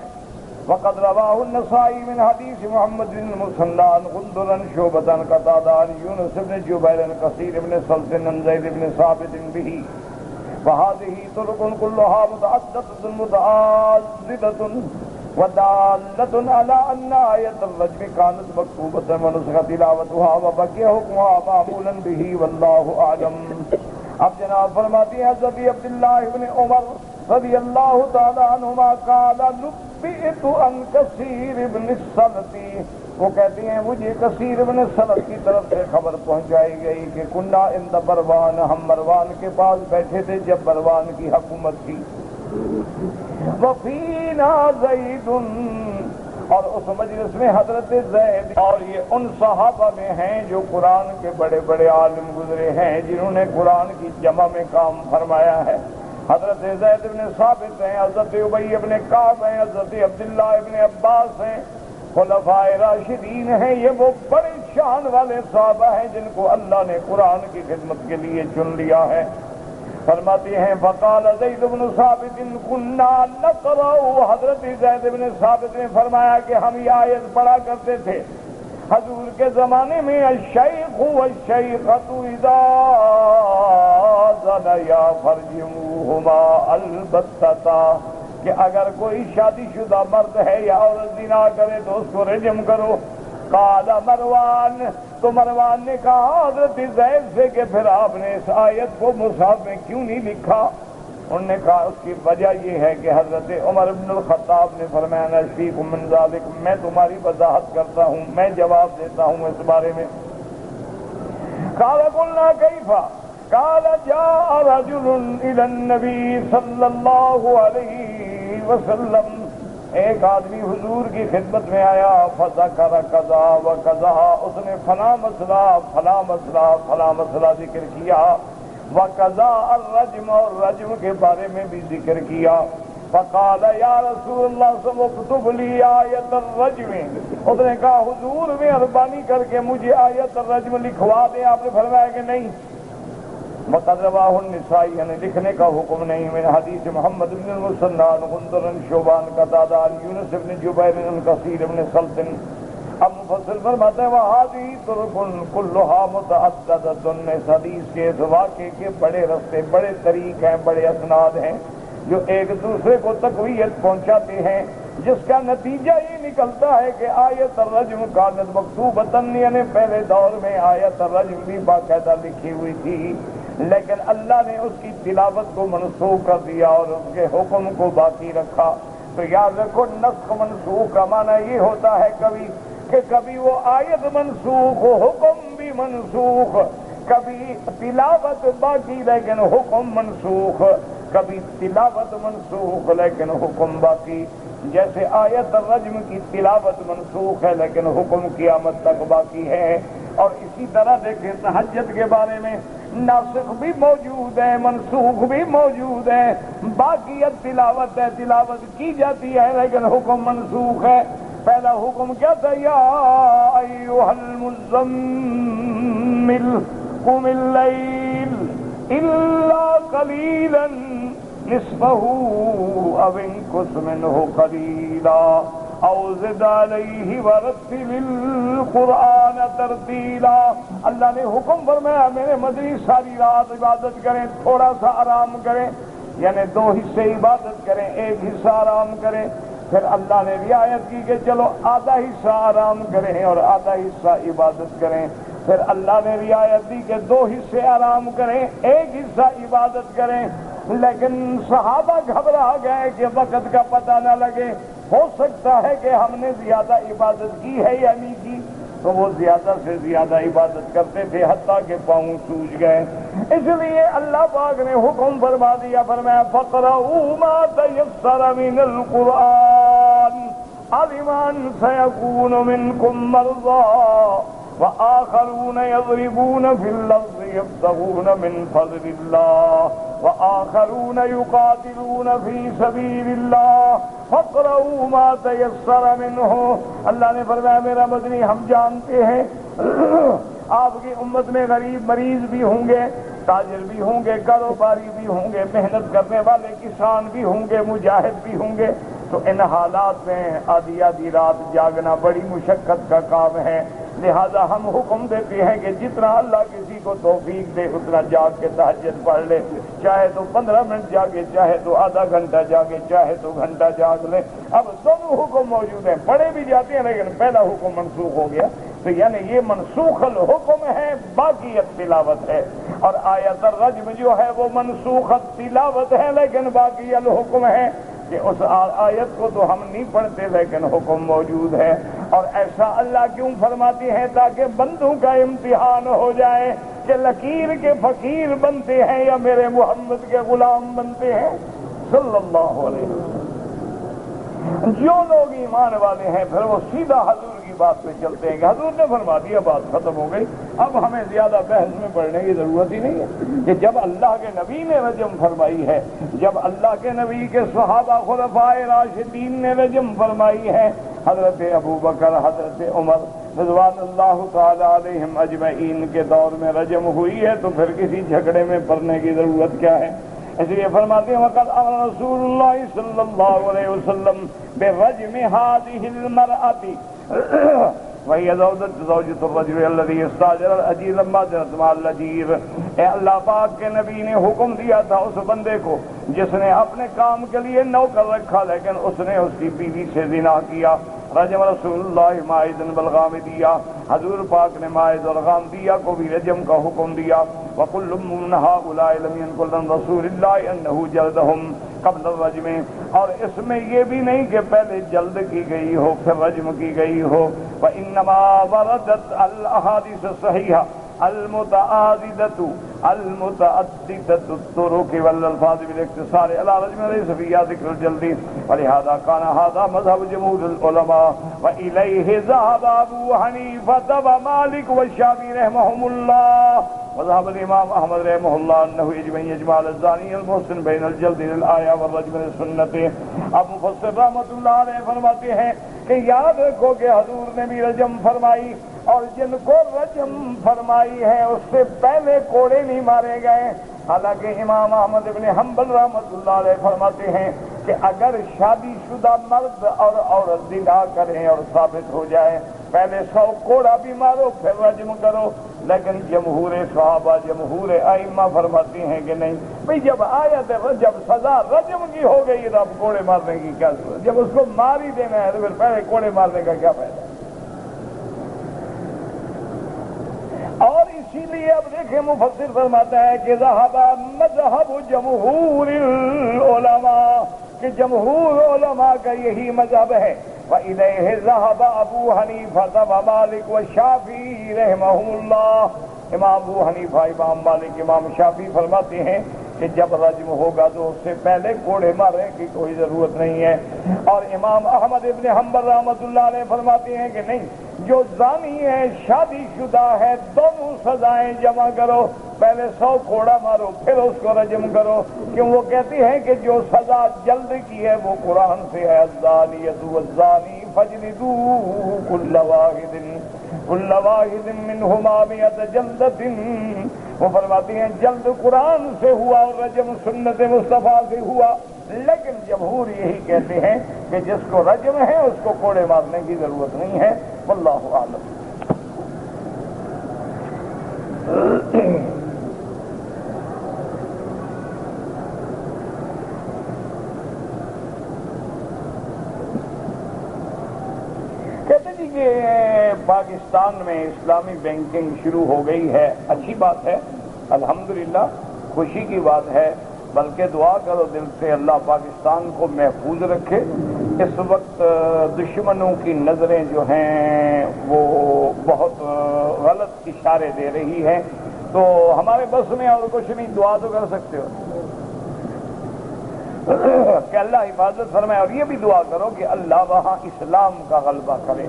وقد رواه النسائي من حديث محمد بن المثنى عن غندر عن شعبة عن قتادة عن يونس بن جبير عن كثير بن صلت عن زيد بن ثابت به. وهذه طرق كلها متعددة متعددة ودالة على أن آية الرجم كانت مكتوبة ونسخ تلاوتها وبقي حكمها معمولا به والله أعلم. اب جناب فرماتی ہیں حضرت عبداللہ بن عمر رضی اللہ تعالی عنہما قال نبئت عن کثیر بن السلط، وہ کہتے ہیں مجھے کثیر بن السلط کی طرف سے خبر پہنچائی گئی کہ کننا عند مروان، ہم مروان کے پاس بیٹھے تھے جب مروان کی حکومت تھی. وفینا زید، اور اس مجلس میں حضرت زید، اور یہ ان صحابہ میں ہیں جو قرآن کے بڑے بڑے عالم گزرے ہیں جنہوں نے قرآن کی جمع میں کام فرمایا ہے. حضرت زید بن ثابت ہیں، حضرت ابی بن کعب ہیں، حضرت عبداللہ بن عباس ہیں، خلفائے راشدین ہیں. یہ وہ بڑے شان والے صحابہ ہیں جن کو اللہ نے قرآن کی خدمت کے لیے چن لیا ہے. فرماتے ہیں فقال زید بن ثابت كنا نقرأ، حضرت زید بن ثابت نے فرمایا کہ ہم یہ آیت پڑھا کرتے تھے حضور کے زمانے میں الشیخ والشیخۃ اذا زنیا فرجموہما البتۃ، کہ اگر کوئی شادی شدہ مرد ہے یا عورت زنا کرے تو اس کو رجم کرو. قال مروان، تو مروان نے کہا حضرت زید سے کہ پھر آپ نے اس آیت کو مصحف میں کیوں نہیں لکھا؟ انہوں نے کہا اس کی وجہ یہ ہے کہ حضرت عمر بن الخطاب نے فرمایا نشفیکم من ذلک، میں تمہاری وضاحت کرتا ہوں، میں جواب دیتا ہوں اس بارے میں. قال قلنا کیف؟ قال جاء رجل الى النبي صلی اللہ علیہ وسلم، ایک آدمی حضور کی خدمت میں آیا. فذکر قضا و قضا، اس نے فلاں مسئلہ فلاں مسئلہ فلاں مسئلہ ذکر کیا. وقضا الرجم، اور رجم کے بارے میں بھی ذکر کیا. فقال یا رسول اللہ اکتب لی آیت الرجم، اس نے کہا حضور مہربانی کر کے مجھے آیت الرجم لکھوا دیں. آپ نے فرمایا کہ نہیں. وقد رواه النسائی، یعنی لکھنے کا حکم نہیں. من حدیث محمد بن المثنى عن غندر عن شعبہ عن قتادہ عن یونس بن جبیر عن کثیر بن صلت. اب مفسر فرماتے ہیں وہذه طرق كلها متعددۃ، اس حدیث کے اس واقعے کے بڑے رستے، بڑے طریق ہیں، بڑے اسناد ہیں جو ایک دوسرے کو تقویت پہنچاتے ہیں، جس کا نتیجہ یہ نکلتا ہے کہ آیت الرجم کانت مکتوبۃ، یعنی پہلے دور میں آیت الرجم بھی باقاعدہ لکھی ہوئی تھی، لیکن اللہ نے اس کی تلاوت کو منسوخ کر دیا اور اس کے حکم کو باقی رکھا. تو یاد رکھو نسخ منسوخ کا معنی یہ ہوتا ہے کبھی وہ آیت منسوخ، حکم بھی منسوخ، کبھی تلاوت باقی لیکن حکم منسوخ، کبھی تلاوت منسوخ لیکن حکم باقی. جیسے آیت الرجم کی تلاوت منسوخ ہے لیکن حکم قیامت تک باقی ہے. اور اسی طرح دیکھیں تہجد کے بارے میں ناسخ بھی موجود ہے، منسوخ بھی موجود ہے، باقی اب تلاوت ہے، تلاوت کی جاتی ہے لیکن حکم منسوخ ہے. پہلا حکم کیا تھا؟ یا ایھا المزمل قم اللیل الا قلیلا نصفه او انقص منه قلیلا او زد علیہ ورتل القرآن ترتیلا. اللہ نے حکم فرمایا میرے مدنی ساری رات عبادت کریں، تھوڑا سا آرام کریں، یعنی دو حصے عبادت کریں، ایک حصہ آرام کریں. پھر اللہ نے رعایت کی کہ چلو آدھا حصہ آرام کریں اور آدھا حصہ عبادت کریں. پھر اللہ نے رعایت دی کہ دو حصے آرام کریں، ایک حصہ عبادت کریں. لیکن صحابہ گھبرا گئے کہ وقت کا پتہ نہ لگے، ہو سکتا ہے کہ ہم نے زیادہ عبادت کی ہے یا نہیں کی. تو وہ زیادہ سے زیادہ عبادت کرتے تھے حتیٰ کہ پاؤں سوج گئے. اس لیے اللہ پاک نے حکم فرما دیا، فرمایا فَقْرَؤُوا مَا تَيَسَّرَ مِنَ الْقُرْآنِ عَلِمَ أَنْ سَيَكُونُ مِنْكُمْ مَرْضَىٰ وَآخَرُونَ يَضْرِبُونَ فِي الْأَرْضِ يَبْتَغُونَ مِنْ فَضْلِ اللَّهِ وَآخَرُونَ يُقَاتِلُونَ فِي سَبِيلِ اللَّهِ فَاقْرَؤُوا مَا تَيَسَّرَ مِنْهُ. اللہ نے فرمایا میرا مدنی ہم جانتے ہیں آپ کی امت میں غریب مریض بھی ہوں گے، تاجر بھی ہوں گے، کاروباری بھی ہوں گے، محنت کرنے والے کسان بھی ہوں گے، مجاہد بھی ہوں گے، تو ان حالات میں آدھی آدھی رات جاگنا بڑی مشقت کا کام ہے۔ لہذا ہم حکم دیتے ہیں کہ جتنا اللہ کسی کو توفیق دے اتنا جاگ کے تہجد پڑھ لے، چاہے تو 15 منٹ جاگے، چاہے تو آدھا گھنٹہ جاگے، چاہے تو گھنٹہ جاگ لے۔ اب دونوں حکم موجود ہیں، پڑھے بھی جاتے ہیں لیکن پہلا حکم منسوخ ہو گیا، تو یعنی یہ منسوخ الحکم ہے، باقیت تلاوت ہے، اور آیت الرجم جو ہے وہ منسوخ تلاوت ہے لیکن باقی الحکم ہے، کہ اس آیت کو تو ہم نہیں پڑھتے لیکن حکم موجود ہے۔ اور ایسا اللہ کیوں فرماتی ہے؟ تاکہ بندوں کا امتحان ہو جائے کہ لکیر کے فقیر بنتے ہیں یا میرے محمد کے غلام بنتے ہیں صلی اللہ علیہ وسلم۔ جو لوگ ایمان والے ہیں پھر وہ سیدھا حضور کی بات پہ چلتے ہیں کہ حضور نے فرما دیا، بات ختم ہو گئی، اب ہمیں زیادہ بحث میں پڑھنے کی ضرورت ہی نہیں ہے۔ کہ جب اللہ کے نبی نے رجم فرمائی ہے، جب اللہ کے نبی کے صحابہ خلفائے راشدین نے رجم فرمائی ہے، حضرت ابوبکر، حضرت عمر رضوان اللہ تعالی علیہم اجمعین کے دور میں رجم ہوئی ہے، تو پھر کسی جھگڑے میں پڑنے کی ضرورت کیا ہے؟ اس لیے فرماتے ہیں وقد امر رسول اللہ صلی اللہ علیہ وسلم برجم هذه المرأة وهي زوجة الرجل الذي استاجر الاجير لما جنت مع الاجير۔ اے اللہ پاک کے نبی نے حکم دیا تھا اس بندے کو جس نے اپنے کام کے لیے نوکر رکھا لیکن اس نے اس کی بیوی سے زنا کیا۔ رجم رسول اللہ ماعز بالغامدیہ، حضور پاک نے ماعز اور غامدیہ کو بھی رجم کا حکم دیا۔ وَكُلٌّ مِّنْ هَٰؤُلَاءِ لَمْ يَنْقُلْ عَن رَّسُولِ اللَّهِ أَنَّهُ جَلْدَهُمْ قبل الرجم، اور اس میں یہ بھی نہیں کہ پہلے جلد کی گئی ہو پھر رجم کی گئی ہو۔ وَإِنَّمَا وَرَدَتْ الْأَحَادِيثُ الصَّحِيحَةُ المتعددة الطرق والألفاظ بالاختصار على رجم ليس فيها ذكر الجلد، ولهذا كان هذا مذهب جمهور العلماء، وإليه ذهب أبو حنيفة ومالك والشافعي رحمهم الله، وذهب الإمام أحمد رحمه الله أنه يجب أن يجمع الزاني المحسن بين الجلد للآية والرجم للسنة۔ اب مفسر رحمۃ اللہ علیہ فرماتے ہیں کہ یاد رکھو کہ حضور نے بھی رجم فرمائی، اور جن کو رجم فرمائی ہے اس سے پہلے کوڑے نہیں مارے گئے۔ حالانکہ امام احمد ابن حنبل رحمۃ اللہ علیہ فرماتے ہیں کہ اگر شادی شدہ مرد اور عورت زنا کریں اور ثابت ہو جائے پہلے 100 کوڑا بھی مارو پھر رجم کرو، لیکن جمہور صحابہ جمہور ائمہ فرماتی ہیں کہ نہیں بھئی، جب آیت جب سزا رجم کی ہو گئی تو اب کوڑے مارنے کی کیا ضرورت؟ جب اس کو مار ہی دینا ہے تو پھر پہلے کوڑے مارنے کا کیا فائدہ؟ اور اسی لیے اب دیکھیں مفسر فرماتا ہے کہ ذہب مذہب جمہور العلماء، کہ جمہور علماء کا یہی مذہب ہے۔ وَإِلَيْهِ ذَهَبَ أَبُو حَنِيفَةَ وَمَالِكُ وَالشَّافِعِي رحمهم اللہ۔ امام ابو حنیفہ، امام مالک، امام شافعی فرماتے ہیں کہ جب رجم ہوگا تو اس سے پہلے کوڑے مارنے کی کوئی ضرورت نہیں ہے، اور امام احمد ابن حنبل رحمۃ اللہ علیہ فرماتے ہیں کہ نہیں، جو زانی ہے شادی شدہ ہے دونوں سزائیں جمع کرو، پہلے 100 کوڑا مارو پھر اس کو رجم کرو، کیوں وہ کہتی ہیں کہ جو سزا جلد کی ہے وہ قرآن سے ہے، الزانیۃ والزانی فاجلدوا کل واحد منہما 100 جلدۃ۔ وہ فرماتی ہیں جلد قرآن سے ہوا اور رجم سنت مصطفیٰ سے ہوا، لیکن جمہور یہی کہتے ہیں کہ جس کو رجم ہے اس کو کوڑے مارنے کی ضرورت نہیں ہے، واللہ اعلم۔ کہتے جی کہ پاکستان میں اسلامی بینکنگ شروع ہو گئی ہے، اچھی بات ہے، الحمدللہ خوشی کی بات ہے، بلکہ دعا کرو دل سے اللہ پاکستان کو محفوظ رکھے۔ اس وقت دشمنوں کی نظریں جو ہیں وہ بہت غلط اشارے دے رہی ہیں، تو ہمارے بس میں اور کچھ نہیں، دعا تو کر سکتے ہو کہ اللہ حفاظت فرمائے، اور یہ بھی دعا کرو کہ اللہ وہاں اسلام کا غلبہ کرے،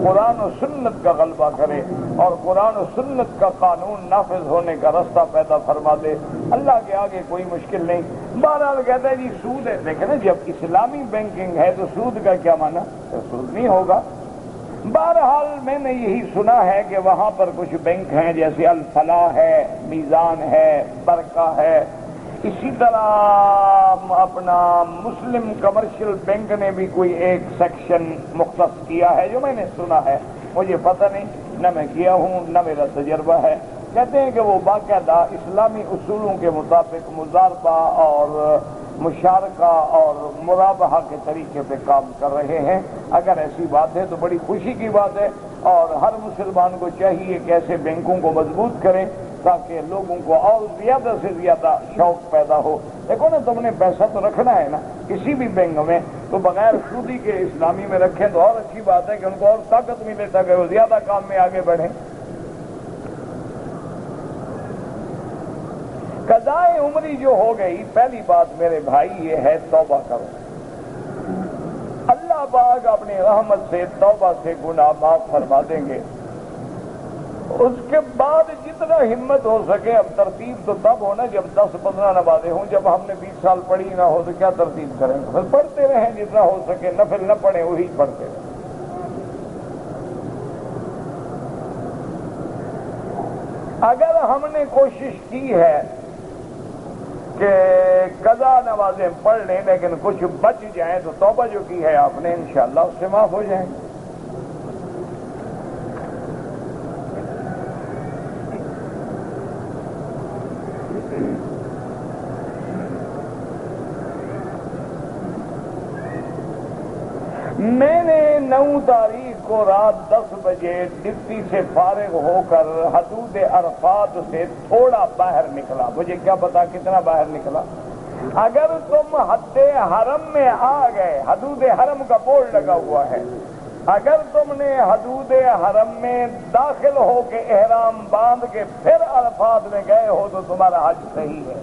قرآن و سنت کا غلبہ کرے، اور قرآن و سنت کا قانون نافذ ہونے کا رستہ پیدا فرما دے۔ اللہ کے آگے کوئی مشکل نہیں۔ بہرحال کہتا ہے جی سود ہے، لیکن جب اسلامی بینکنگ ہے تو سود کا کیا معنی؟ سود نہیں ہوگا، بہرحال میں نے یہی سنا ہے کہ وہاں پر کچھ بینک ہیں جیسے الفلاح ہے، میزان ہے، برکہ ہے، اسی طرح اپنا مسلم کمرشل بینک نے بھی کوئی ایک سیکشن مختص کیا ہے جو میں نے سنا ہے، مجھے پتہ نہیں، نہ میں کیا ہوں نہ میرا تجربہ ہے۔ کہتے ہیں کہ وہ باقاعدہ اسلامی اصولوں کے مطابق مضاربہ اور مشارکہ اور مرابحہ کے طریقے پہ کام کر رہے ہیں۔ اگر ایسی بات ہے تو بڑی خوشی کی بات ہے، اور ہر مسلمان کو چاہیے کہ ایسے بینکوں کو مضبوط کریں تاکہ لوگوں کو اور زیادہ سے زیادہ شوق پیدا ہو۔ دیکھو نا، تم نے پیسہ تو رکھنا ہے نا کسی بھی بینک میں، تو بغیر سودی کے اسلامی میں رکھیں تو اور اچھی بات ہے کہ ان کو اور طاقت ملے تاکہ وہ زیادہ کام میں آگے بڑھیں۔ قضائے عمری جو ہو گئی، پہلی بات میرے بھائی یہ ہے توبہ کرو، اللہ پاک اپنی رحمت سے توبہ سے گناہ معاف فرما دیں گے۔ اس کے بعد جتنا ہمت ہو سکے، اب ترتیب تو تب ہونا جب 10-15 نمازیں ہوں، جب ہم نے 20 سال پڑھی نہ ہو تو کیا ترتیب کریں گے؟ بس پڑھتے رہیں جتنا ہو سکے، نفل نہ پڑھیں وہی پڑھتے رہیں۔ اگر ہم نے کوشش کی ہے کہ قضا نمازیں پڑھ لیں لیکن کچھ بچ جائیں تو توبہ جو کی ہے آپ نے انشاءاللہ اس سے معاف ہو جائیں گے۔ میں نے 9 تاریخ کو رات 10 بجے ڈپٹی سے فارغ ہو کر حدود عرفات سے تھوڑا باہر نکلا، مجھے کیا پتا کتنا باہر نکلا۔ اگر تم حد حرم میں آ گئے، حدود حرم کا بورڈ لگا ہوا ہے، اگر تم نے حدود حرم میں داخل ہو کے احرام باندھ کے پھر عرفات میں گئے ہو تو تمہارا حج صحیح ہے،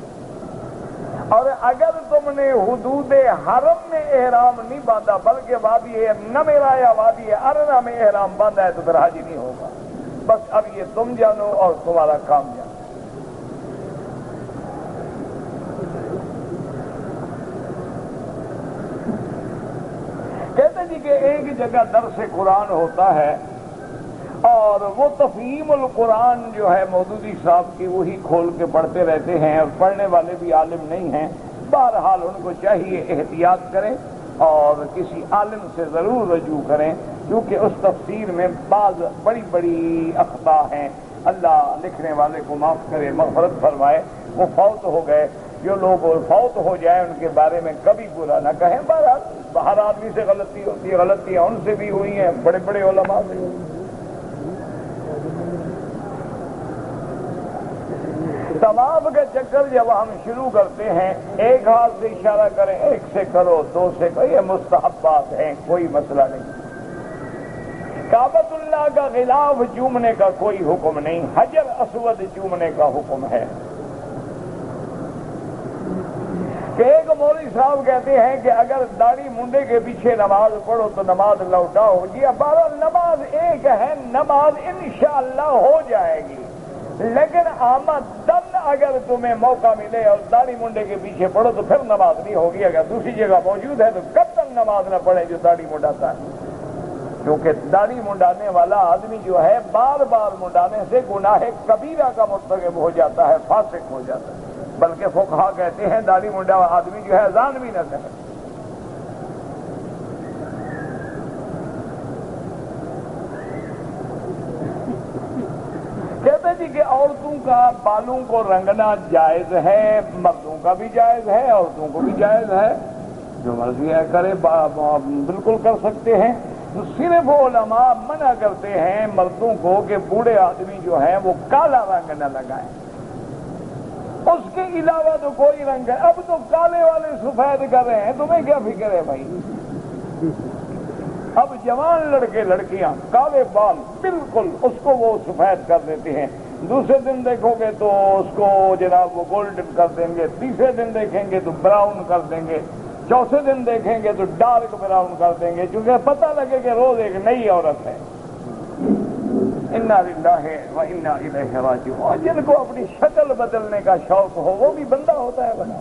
اور اگر تم نے حدود حرم میں احرام نہیں باندھا بلکہ وادی نمیرا یا وادی ارنا میں احرام باندھا ہے تو پھر حج نہیں ہوگا۔ بس اب یہ تم جانو اور تمہارا کام جانو۔ کہتے جی کہ ایک جگہ درس قرآن ہوتا ہے اور وہ تفہیم القرآن جو ہے مودودی صاحب کی وہی کھول کے پڑھتے رہتے ہیں، اور پڑھنے والے بھی عالم نہیں ہیں۔ بہرحال ان کو چاہیے احتیاط کریں اور کسی عالم سے ضرور رجوع کریں، کیونکہ اس تفسیر میں بعض بڑی بڑی اخطاء ہیں۔ اللہ لکھنے والے کو معاف کرے، مغفرت فرمائے۔ وہ فوت ہو گئے، جو لوگ فوت ہو جائیں ان کے بارے میں کبھی برا نہ کہیں۔ بہرحال ہر آدمی سے غلطی ہوتی ہے، غلطیاں ان سے بھی ہوئی ہیں، بڑے بڑے علماء سے ہوئی ہیں۔ طواف کا چکر جب ہم شروع کرتے ہیں، ایک ہاتھ سے اشارہ کریں، ایک سے کرو، 2 سے کرو، یہ مستحبات ہیں، کوئی مسئلہ نہیں۔ کعبۃ اللہ کا غلاف چومنے کا کوئی حکم نہیں، حجر اسود چومنے کا حکم ہے۔ کہ ایک مولوی صاحب کہتے ہیں کہ اگر داڑھی منڈے کے پیچھے نماز پڑھو تو نماز لوٹاؤ۔ جی بہرحال نماز ایک ہے، نماز انشاءاللہ ہو جائے گی، لیکن آمدن اگر تمہیں موقع ملے اور داڑھی منڈے کے پیچھے پڑھو تو پھر نماز نہیں ہوگی۔ اگر دوسری جگہ موجود ہے تو قطعاً نماز نہ پڑھے جو داڑھی منڈاتا ہے، کیونکہ داڑھی منڈانے والا آدمی جو ہے بار بار منڈانے سے گناہ کبیرہ کا مرتکب ہو جاتا ہے، فاسق ہو جاتا ہے۔ بلکہ فقہا کہتے ہیں داڑھی منڈا آدمی جو ہے اذان بھی نہ کرے۔ کہتے جی کہ عورتوں کا بالوں کو رنگنا جائز ہے، مردوں کا بھی جائز ہے، عورتوں کو بھی جائز ہے، جو مرضی ہے کرے، بالکل کر سکتے ہیں۔ تو صرف علماء منع کرتے ہیں مردوں کو کہ بوڑھے آدمی جو ہیں وہ کالا رنگ نہ لگائیں، اس کے علاوہ تو کوئی رنگ ہے۔ اب تو کالے والے سفید کر رہے ہیں، تمہیں کیا فکر ہے بھائی؟ اب جوان لڑکے لڑکیاں کالے بال بالکل اس کو وہ سفید کر دیتے ہیں، دوسرے دن دیکھو گے تو اس کو جناب وہ گولڈن کر دیں گے، تیسرے دن دیکھیں گے تو براؤن کر دیں گے، چوتھے دن دیکھیں گے تو ڈارک براؤن کر دیں گے، کیونکہ پتہ لگے کہ روز ایک نئی عورت ہے۔ انا للہ و انا الیہ راجعون۔ اور جن کو اپنی شکل بدلنے کا شوق ہو وہ بھی بندہ ہوتا ہے بنا۔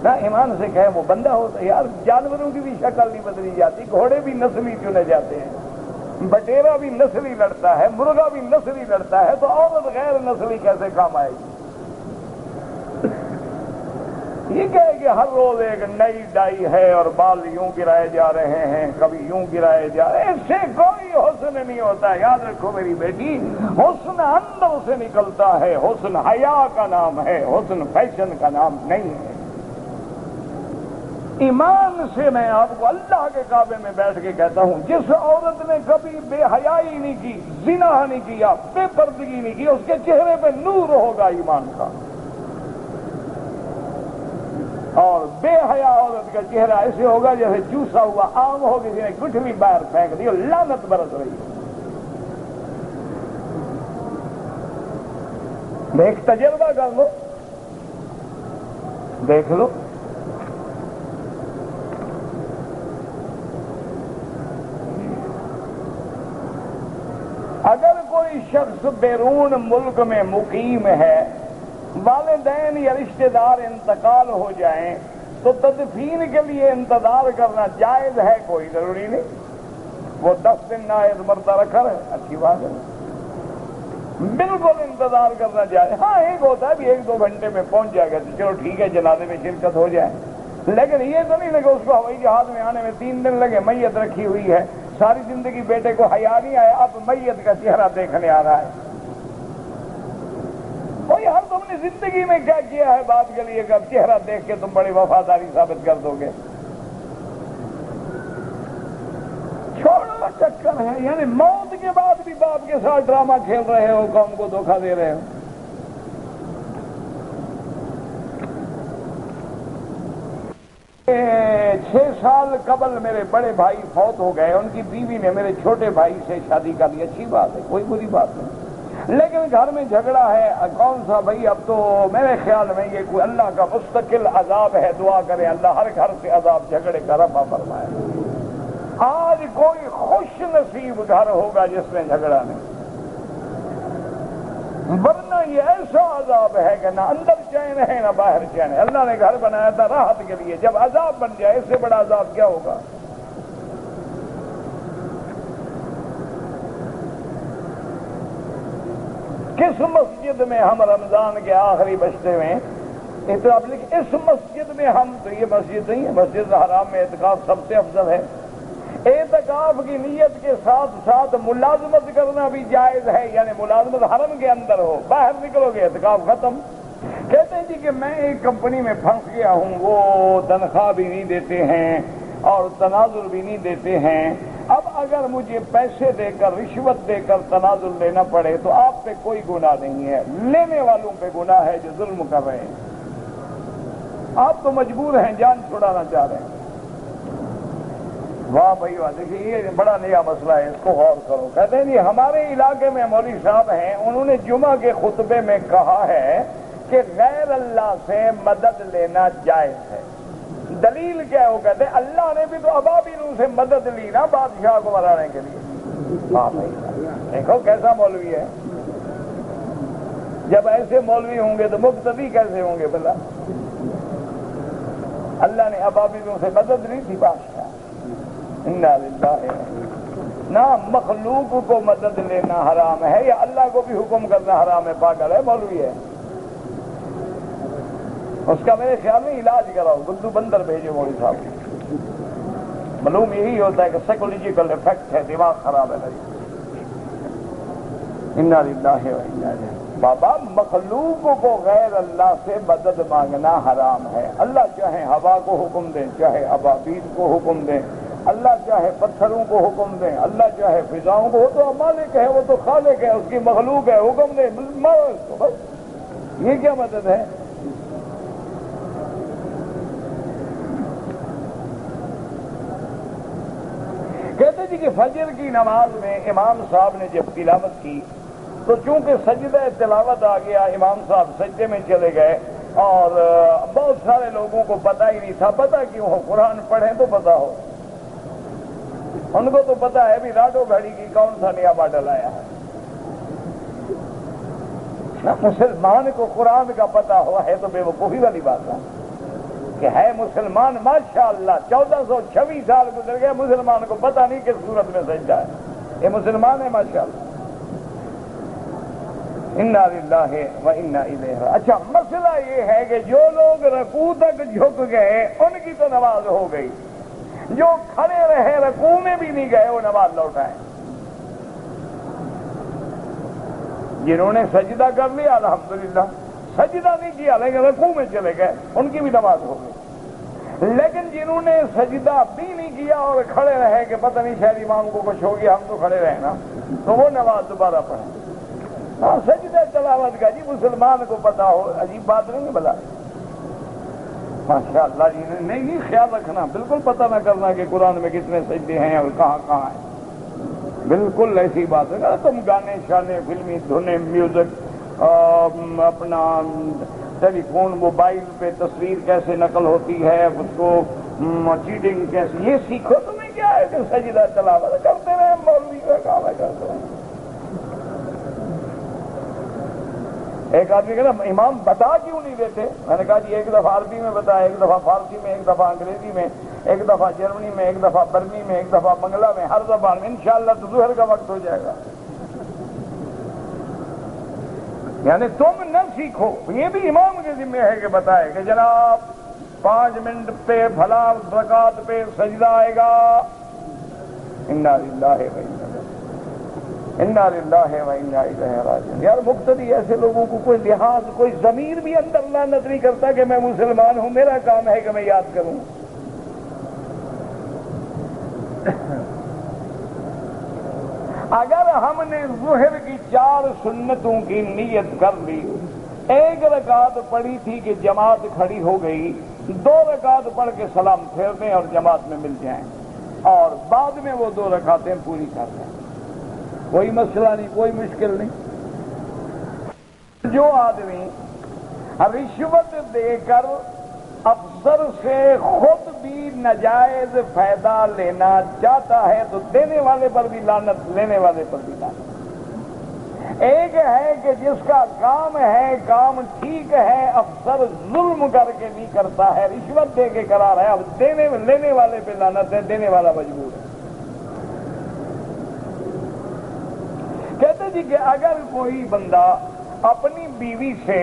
نہ ایمان سے کہے وہ بندہ ہوتا ہے. یار جانوروں کی بھی شکل نہیں بدلی جاتی، گھوڑے بھی نسلی چنے جاتے ہیں، بٹیرا بھی نسلی لڑتا ہے، مرغا بھی نسلی لڑتا ہے، تو عورت غیر نسلی کیسے کام آئے گی؟ یہ کہے کہ ہر روز ایک نئی ڈائی ہے اور بال یوں گرائے جا رہے ہیں، کبھی یوں گرائے جا رہے ہیں، اس سے کوئی حسن نہیں ہوتا. یاد رکھو میری بیٹی، حسن اندر سے نکلتا ہے، حسن حیا کا نام ہے، حسن فیشن کا نام نہیں ہے. ایمان سے میں آپ کو اللہ کے کعبے میں بیٹھ کے کہتا ہوں، جس عورت نے کبھی بے حیائی نہیں کی، زنا نہیں کیا، بے پردگی نہیں کی، اس کے چہرے پہ نور ہوگا ایمان کا. اور بے حیا عورت کا چہرہ ایسے ہوگا جیسے چوسا ہوا آم ہو، کسی نے گٹھلی باہر پھینک دی اور لعنت برس رہی ہے. ایک تجربہ کر لو، دیکھ لو. اگر کوئی شخص بیرون ملک میں مقیم ہے، والدین یا رشتہ دار انتقال ہو جائیں تو تدفین کے لیے انتظار کرنا جائز ہے، کوئی ضروری نہیں. وہ 10 دن نائب مردہ رکھا رہے، اچھی بات ہے، بالکل انتظار کرنا جائز. ہاں ایک ہوتا ہے بھی 1-2 گھنٹے میں پہنچ جائے گا تو چلو ٹھیک ہے، جنازے میں شرکت ہو جائے. لیکن یہ تو نہیں لگے اس کو ہوائی جہاز میں آنے میں 3 دن لگے، میت رکھی ہوئی ہے، ساری زندگی بیٹے کو حیا نہیں آیا، اب میت کا چہرہ دیکھنے آ رہا ہے. بھائی ہر تم نے زندگی میں کیا کیا ہے بات کے لیے کہ اب چہرہ دیکھ کے تم بڑی وفاداری ثابت کر دو گے؟ چھوڑو چکر ہے. یعنی موت کے بعد بھی باپ کے ساتھ ڈرامہ کھیل رہے ہو، قوم کو دھوکہ دے رہے ہو. 6 سال قبل میرے بڑے بھائی فوت ہو گئے، ان کی بیوی نے میرے چھوٹے بھائی سے شادی کر لی. اچھی بات ہے، کوئی بری بات نہیں. لیکن گھر میں جھگڑا ہے، کون سا بھائی؟ اب تو میرے خیال میں یہ کوئی اللہ کا مستقل عذاب ہے. دعا کریں اللہ ہر گھر سے عذاب جھگڑے کا رفع فرمائے. آج کوئی خوش نصیب گھر ہوگا جس میں جھگڑا نہیں، ورنہ یہ ایسا عذاب ہے کہ نہ اندر چین ہے نہ باہر چین ہے. اللہ نے گھر بنایا تھا راحت کے لیے، جب عذاب بن جائے اس سے بڑا عذاب کیا ہوگا؟ کس مسجد میں ہم رمضان کے آخری بشتے میں اس مسجد میں ہم، تو یہ مسجد نہیں ہے، مسجد حرام میں اعتکاف سب سے افضل ہے. اعتکاف کی نیت کے ساتھ ساتھ ملازمت کرنا بھی جائز ہے، یعنی ملازمت حرم کے اندر ہو، باہر نکلو گے اعتکاف ختم. کہتے ہیں جی کہ میں ایک کمپنی میں پھنس گیا ہوں، وہ تنخواہ بھی نہیں دیتے ہیں اور تنازل بھی نہیں دیتے ہیں. اب اگر مجھے پیسے دے کر، رشوت دے کر تنازل لینا پڑے تو آپ پہ کوئی گناہ نہیں ہے، لینے والوں پہ گناہ ہے جو ظلم کر رہے ہیں. آپ تو مجبور ہیں، جان چھڑانا چاہ رہے ہیں. واہ بھائی واہ، دیکھیے یہ بڑا نیا مسئلہ ہے، اس کو غور کرو. کہتے ہیں جی ہمارے علاقے میں مولوی صاحب ہیں، انہوں نے جمعہ کے خطبے میں کہا ہے کہ غیر اللہ سے مدد لینا جائز ہے. دلیل کیا ہے؟ وہ کہتے ہیں اللہ نے بھی تو ابابیلوں سے مدد لی نا بادشاہ کو مرانے کے لیے. واہ بھائی، دیکھو کیسا مولوی ہے. جب ایسے مولوی ہوں گے تو مقتدی کیسے ہوں گے بلا؟ اللہ نے ابابیلوں سے مدد لی تھی بادشاہ. انا للہ. نہ مخلوق کو مدد لینا حرام ہے یا اللہ کو بھی حکم کرنا حرام ہے؟ پاگل ہے مولوی ہے. اس کا میرے خیال میں علاج کراؤ، گدو بندر بھیجو مولوی صاحب. معلوم یہی ہوتا ہے کہ سائیکولوجیکل افیکٹ ہے، دماغ خراب ہے میری. انا للہ و انا الیہ. بابا مخلوق کو غیر اللہ سے مدد مانگنا حرام ہے. اللہ چاہے ہوا کو حکم دیں، چاہے ابابیل کو حکم دیں، اللہ چاہے پتھروں کو حکم دیں، اللہ چاہے فضاؤں کو، وہ تو مالک ہے، وہ تو خالق ہے، اس کی مخلوق ہے، حکم دیں مارو اس کو بس. یہ کیا مدد ہے؟ کہتے جی کہ فجر کی نماز میں امام صاحب نے جب تلاوت کی تو چونکہ سجدہ تلاوت آ گیا، امام صاحب سجدے میں چلے گئے اور بہت سارے لوگوں کو پتہ ہی نہیں تھا. پتہ کیوں ہو؟ قرآن پڑھیں تو پتہ ہو. ان کو تو پتہ ہے بھی راڈو گھڑی کی کون سا نیا ماڈل آیا ہے. مسلمان کو قرآن کا پتہ ہوا ہے تو بے وقوفی والی بات ہے. کہ ہے مسلمان ماشاءاللہ 1426 سال گزر گئے مسلمان کو پتہ نہیں کس صورت میں سجدہ ہے، یہ مسلمان ہے ماشاءاللہ۔ انا للہ و انا الیہ راجعون۔ اچھا مسئلہ یہ ہے کہ جو لوگ رکوع تک جھک گئے ان کی تو نماز ہو گئی، جو کھڑے رہے رکوع میں بھی نہیں گئے وہ نماز لوٹائیں۔ جنہوں نے سجدہ کر لیا الحمدللہ، سجدہ نہیں کیا لیکن رکوع میں چلے گئے ان کی بھی نماز ہو گئی، لیکن جنہوں نے سجدہ بھی نہیں کیا اور کھڑے رہے کہ پتہ نہیں شاید امام کو کچھ ہو گیا ہم تو کھڑے رہے نا، تو وہ نماز دوبارہ پڑھیں۔ ہاں سجدہ تلاوت کا جی مسلمان کو پتا ہو، عجیب بات نہیں ہے بلا ماشاء اللہ جی، نہیں خیال رکھنا، بالکل پتہ نہ کرنا کہ قرآن میں کتنے سجدے ہیں اور کہاں کہاں ہیں، بالکل ایسی بات ہے۔ تم گانے شانے فلمی دھنیں میوزک اپنا ٹیلی فون موبائل پہ تصویر کیسے نقل ہوتی ہے اس کو چیٹنگ کیسے، یہ سیکھو، تمہیں کیا ہے کہ سجدہ تلاوت کرتے رہے، مولوی کا کام ہے کرتے رہے۔ ایک آدمی کہا امام بتا کیوں نہیں دیتے؟ میں نے کہا جی ایک دفعہ عربی میں بتایا، ایک دفعہ فارسی میں، ایک دفعہ انگریزی میں، ایک دفعہ جرمنی میں، ایک دفعہ برمی میں، ایک دفعہ بنگلہ میں، ہر زبان میں، انشاءاللہ تو ظہر کا وقت ہو جائے گا۔ یعنی تم نہ سیکھو، یہ بھی امام کے ذمہ ہے کہ بتائے کہ جناب 5 منٹ پہ بھلا رکعت پہ سجدہ آئے گا۔ انا للہ و انا الیہ راجعون۔ یار مقتدی ایسے لوگوں کو کوئی لحاظ، کوئی ضمیر بھی اندر لعنت نہیں کرتا کہ میں مسلمان ہوں، میرا کام ہے کہ میں یاد کروں۔ اگر ہم نے ظہر کی 4 سنتوں کی نیت کر لی، ایک رکعت پڑھی تھی کہ جماعت کھڑی ہو گئی، 2 رکعت پڑھ کے سلام پھیر دیں اور جماعت میں مل جائیں، اور بعد میں وہ 2 رکعتیں پوری کر دیں، کوئی مسئلہ نہیں، کوئی مشکل نہیں۔ جو آدمی رشوت دے کر افسر سے خود بھی ناجائز فائدہ لینا چاہتا ہے تو دینے والے پر بھی لعنت، لینے والے پر بھی لعنت۔ ایک ہے کہ جس کا کام ہے، کام ٹھیک ہے، افسر ظلم کر کے نہیں کرتا ہے، رشوت دے کے کرا رہا ہے، اب لینے والے پہ لعنت ہے، دینے والا مجبور ہے۔ کہتے جی کہ اگر کوئی بندہ اپنی بیوی سے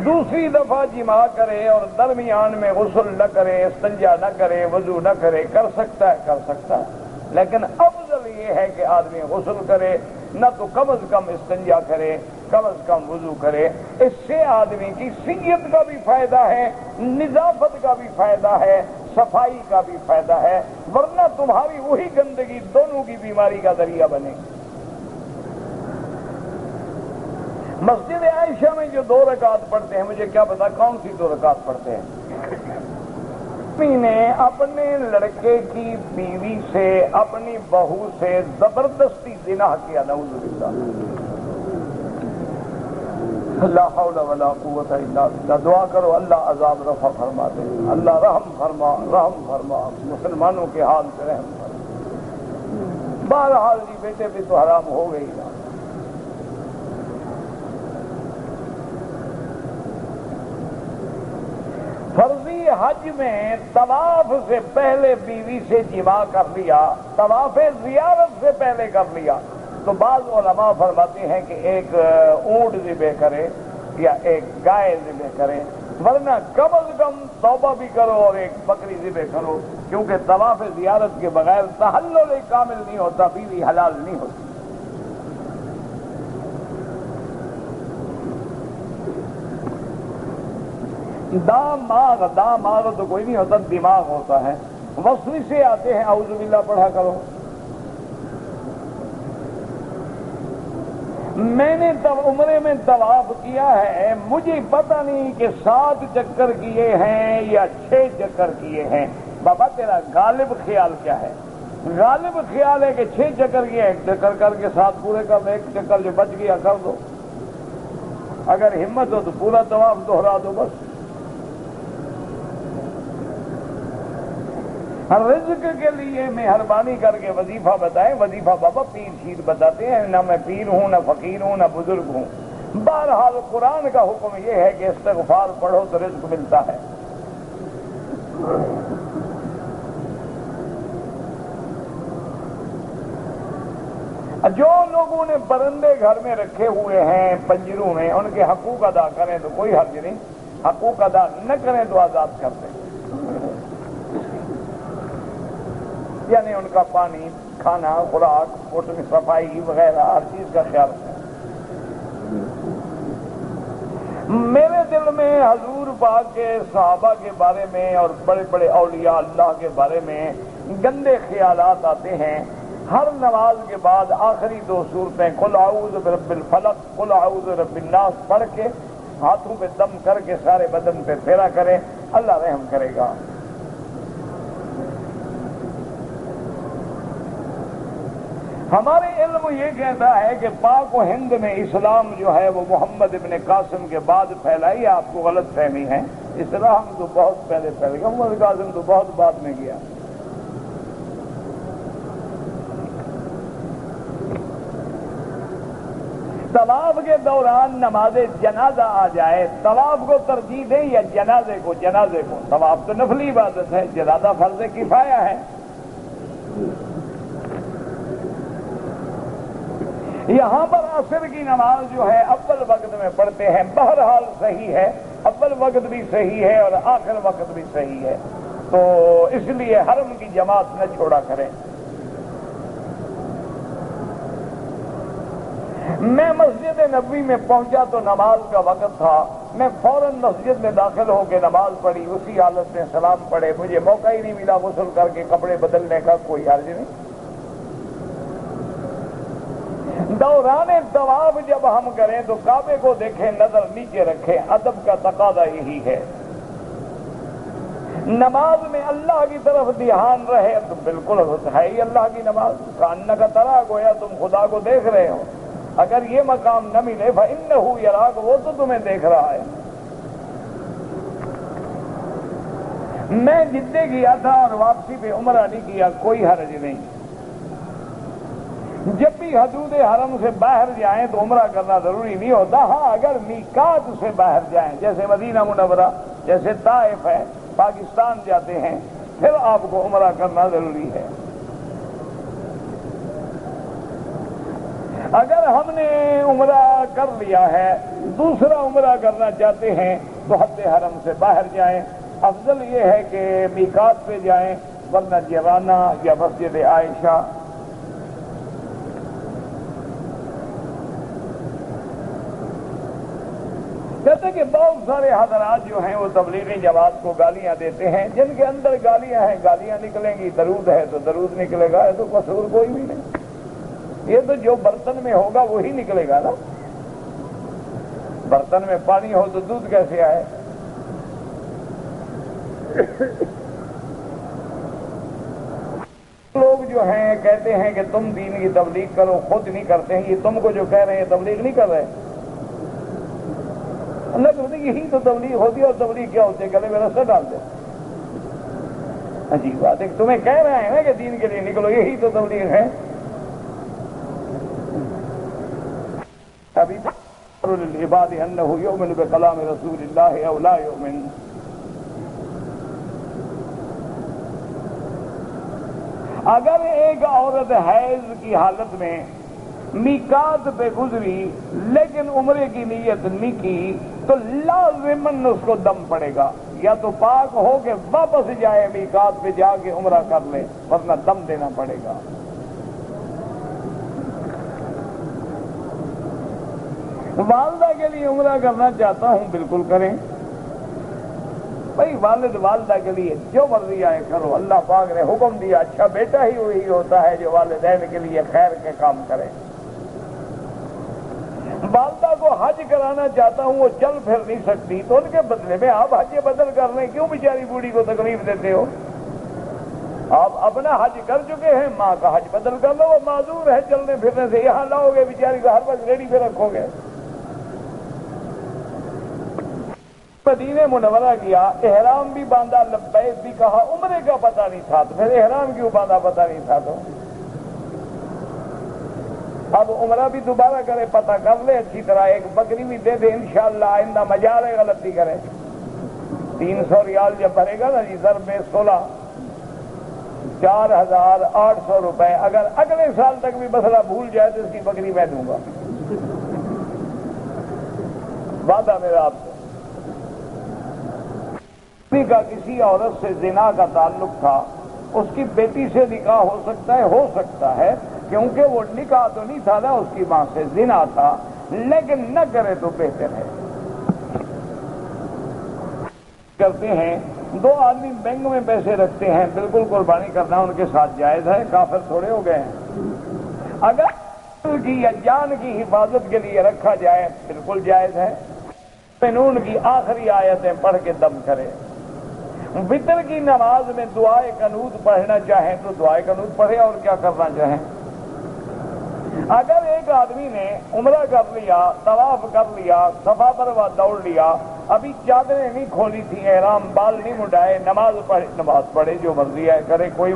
دوسری دفعہ جماع کرے اور درمیان میں غسل نہ کرے، استنجا نہ کرے، وضو نہ کرے، کر سکتا ہے، لیکن افضل یہ ہے کہ آدمی غسل کرے، نہ تو کم از کم استنجا کرے، کم از کم وضو کرے۔ اس سے آدمی کی صحت کا بھی فائدہ ہے، نظافت کا بھی فائدہ ہے، صفائی کا بھی فائدہ ہے، ورنہ تمہاری وہی گندگی دونوں کی بیماری کا ذریعہ بنے گی۔ مسجد عائشہ میں جو 2 رکعت پڑھتے ہیں، مجھے کیا پتا کون سی 2 رکعت پڑھتے ہیں، امی نے اپنے لڑکے کی بیوی سے، اپنی بہو سے زبردستی زنا کیا، نعوذ باللہ، لا حول ولا قوت الا باللہ۔ دعا کرو اللہ عذاب رفع فرما دے، اللہ رحم فرما، مسلمانوں کے حال پہ رحم فرما۔ بہرحال جی بیٹے بھی تو حرام ہو گئی نا۔ فرضی حج میں طواف سے پہلے بیوی سے جماع کر لیا، طواف زیارت سے پہلے کر لیا، تو بعض علماء فرماتے ہیں کہ ایک اونٹ ذبح کرے یا ایک گائے ذبح کرے، ورنہ کم از کم توبہ بھی کرو اور ایک بکری ذبح کرو، کیونکہ طواف زیارت کے بغیر تحلل کامل نہیں ہوتا، بیوی حلال نہیں ہوتی۔ داماغ تو کوئی نہیں ہوتا، دماغ ہوتا ہے، وسوسے آتے ہیں، اعوذ باللہ پڑھا کرو۔ میں نے عمرے میں طواف کیا ہے، مجھے پتہ نہیں کہ 7 چکر کیے ہیں یا 6 چکر کیے ہیں، بابا تیرا غالب خیال کیا ہے؟ غالب خیال ہے کہ 6 چکر کیے، 1 چکر کر کے 7 پورے کر دو، 1 چکر جو بچ گیا کر دو، اگر ہمت ہو تو پورا طواف دوہرا دو بس۔ رزق کے لیے مہربانی کر کے وظیفہ بتائیں، وظیفہ بابا پیر شیر بتاتے ہیں، نہ میں پیر ہوں، نہ فقیر ہوں، نہ بزرگ ہوں۔ بہرحال قرآن کا حکم یہ ہے کہ استغفار پڑھو تو رزق ملتا ہے، جو لوگوں نے پرندے گھر میں رکھے ہوئے ہیں پنجروں میں، ان کے حقوق ادا کریں تو کوئی حرج نہیں، حقوق ادا نہ کریں تو آزاد کر دیں، یعنی ان کا پانی، کھانا، خوراک، اس میں صفائی وغیرہ ہر چیز کا خیال رکھیں۔ میرے دل میں حضور پاک کے صحابہ کے بارے میں اور بڑے بڑے اولیاء اللہ کے بارے میں گندے خیالات آتے ہیں۔ ہر نماز کے بعد آخری 2 سورتیں قل اعوذ برب الفلق، قل اعوذ برب الناس پڑھ کے ہاتھوں پہ دم کر کے سارے بدن پہ پھیرا کریں، اللہ رحم کرے گا۔ ہمارے علم یہ کہتا ہے کہ پاک و ہند میں اسلام جو ہے وہ محمد ابن قاسم کے بعد پھیلائی، آپ کو غلط فہمی ہے، اسلام تو بہت پہلے پھیل گیا، محمد قاسم تو بہت بعد میں گیا۔ طواف کے دوران نماز جنازہ آ جائے، طواف کو ترجیح دیں یا جنازے کو؟ جنازے کو۔ طواف تو نفلی عبادت ہے، جنازہ فرض کفایہ ہے۔ یہاں پر عصر کی نماز جو ہے اول وقت میں پڑھتے ہیں، بہرحال صحیح ہے، اول وقت بھی صحیح ہے اور آخر وقت بھی صحیح ہے، تو اس لیے حرم کی جماعت نہ چھوڑا کریں۔ میں مسجد نبوی میں پہنچا تو نماز کا وقت تھا، میں فوراً مسجد میں داخل ہو کے نماز پڑھی، اسی حالت میں سلام پڑھے، مجھے موقع ہی نہیں ملا غسل کر کے کپڑے بدلنے کا، کوئی حرج نہیں۔ دوران طواف جب ہم کریں تو کعبے کو دیکھیں، نظر نیچے رکھیں، ادب کا تقاضا یہی ہے۔ نماز میں اللہ کی طرف دھیان رہے تو بالکل ہے ہی اللہ کی نماز، کانک ترا، گویا تم خدا کو دیکھ رہے ہو۔ اگر یہ مقام نہ ملے فإنہ یراک، وہ تو تمہیں دیکھ رہا ہے۔ میں جدے گیا تھا اور واپسی پہ عمرہ نہیں کیا، کوئی حرج نہیں۔ جب بھی حدود حرم سے باہر جائیں تو عمرہ کرنا ضروری نہیں ہوتا، ہاں اگر میقات سے باہر جائیں، جیسے مدینہ منورہ، جیسے طائف ہے، پاکستان جاتے ہیں، پھر آپ کو عمرہ کرنا ضروری ہے۔ اگر ہم نے عمرہ کر لیا ہے، دوسرا عمرہ کرنا چاہتے ہیں تو حد حرم سے باہر جائیں، افضل یہ ہے کہ میقات پہ جائیں، ورنہ جیرانہ یا مسجد عائشہ۔ کہتے ہیں کہ بہت سارے حضرات جو ہیں وہ تبلیغی جماعت کو گالیاں دیتے ہیں، جن کے اندر گالیاں ہیں گالیاں نکلیں گی، درود ہے تو درود نکلے گا، یہ تو قصور کوئی بھی نہیں، یہ تو جو برتن میں ہوگا وہی نکلے گا نا۔ برتن میں پانی ہو تو دودھ کیسے آئے؟ لوگ جو ہیں کہتے ہیں کہ تم دین کی تبلیغ کرو، خود نہیں کرتے ہیں، یہ تم کو جو کہہ رہے ہیں تبلیغ نہیں کر رہے۔ اللہ کہتے ہیں یہی تو تبلیغ ہوتی ہے، اور تبلیغ کیا ہوتی ہے؟ گلے میں رسہ ڈال دے۔ عجیب بات ہے، تمہیں کہہ رہے ہیں نا کہ دین کے لیے نکلو، یہی تو تبلیغ ہے۔ ابھی للعباد انہ یؤمن بکلام رسول اللہ او لا یؤمن۔ اگر ایک عورت حیض کی حالت میں میقات پہ گزری لیکن عمرے کی نیت نہیں کی تو لازماً اس کو دم پڑے گا، یا تو پاک ہو کے واپس جائے میقات پہ جا کے عمرہ کر لے، ورنہ دم دینا پڑے گا۔ والدہ کے لیے عمرہ کرنا چاہتا ہوں، بالکل کریں بھائی، والد والدہ کے لیے جو مرضی آئے کرو، اللہ پاک نے حکم دیا، اچھا بیٹا ہی وہی ہوتا ہے جو والدین کے لیے خیر کے کام کرے۔ والدہ کو حج کرانا چاہتا ہوں، وہ چل پھر نہیں سکتی، تو ان کے بدلے میں آپ حج بدل کر لیں، کیوں بیچاری بوڑھی کو تکلیف دیتے ہو؟ آپ اپنا حج کر چکے ہیں، ماں کا حج بدل کر لو، وہ معذور ہے چلنے پھرنے سے، یہاں لاؤ گے بیچاری کو ہر وقت ریڈی پہ رکھو گے۔ مدینہ منورہ کیا، احرام بھی باندھا، لبیک بھی کہا، عمرے کا پتہ نہیں تھا، تو پھر احرام کیوں باندھا پتہ نہیں تھا؟ تو اب عمرہ بھی دوبارہ کرے، پتہ کر لے اچھی طرح، ایک بکری بھی دے دے، انشاءاللہ آئندہ مجال ہے غلطی کرے۔ 300 ریال جب بھرے گا نا جی ضرب 16 4,800 روپے، اگر اگلے سال تک بھی مسئلہ بھول جائے تو اس کی بکری میں دوں گا، وعدہ میرا آپ سے۔ کسی کا کسی عورت سے زنا کا تعلق تھا، اس کی بیٹی سے نکاح ہو سکتا ہے کیونکہ وہ نکاح تو نہیں تھا نا، اس کی ماں سے زنا تھا، لیکن نہ کرے تو بہتر ہے۔ کرتے ہیں 2 آدمی بینک میں پیسے رکھتے ہیں، بالکل قربانی کرنا ان کے ساتھ جائز ہے، کافر تھوڑے ہو گئے ہیں۔ اگر ان کی یا جان کی حفاظت کے لیے رکھا جائے بالکل جائز ہے۔ نون کی آخری آیتیں پڑھ کے دم کرے۔ وتر کی نماز میں دعائے قنوت پڑھنا چاہیں تو دعائے قنوت پڑھے، اور کیا کرنا چاہیں۔ اگر ایک آدمی نے عمرہ کر لیا، طواف کر لیا، صفا مروہ دوڑ لیا، ابھی چادریں نہیں کھولی تھی، احرام بال نہیں مڈائے، نماز پڑھے جو مرضی ہے کرے، کوئی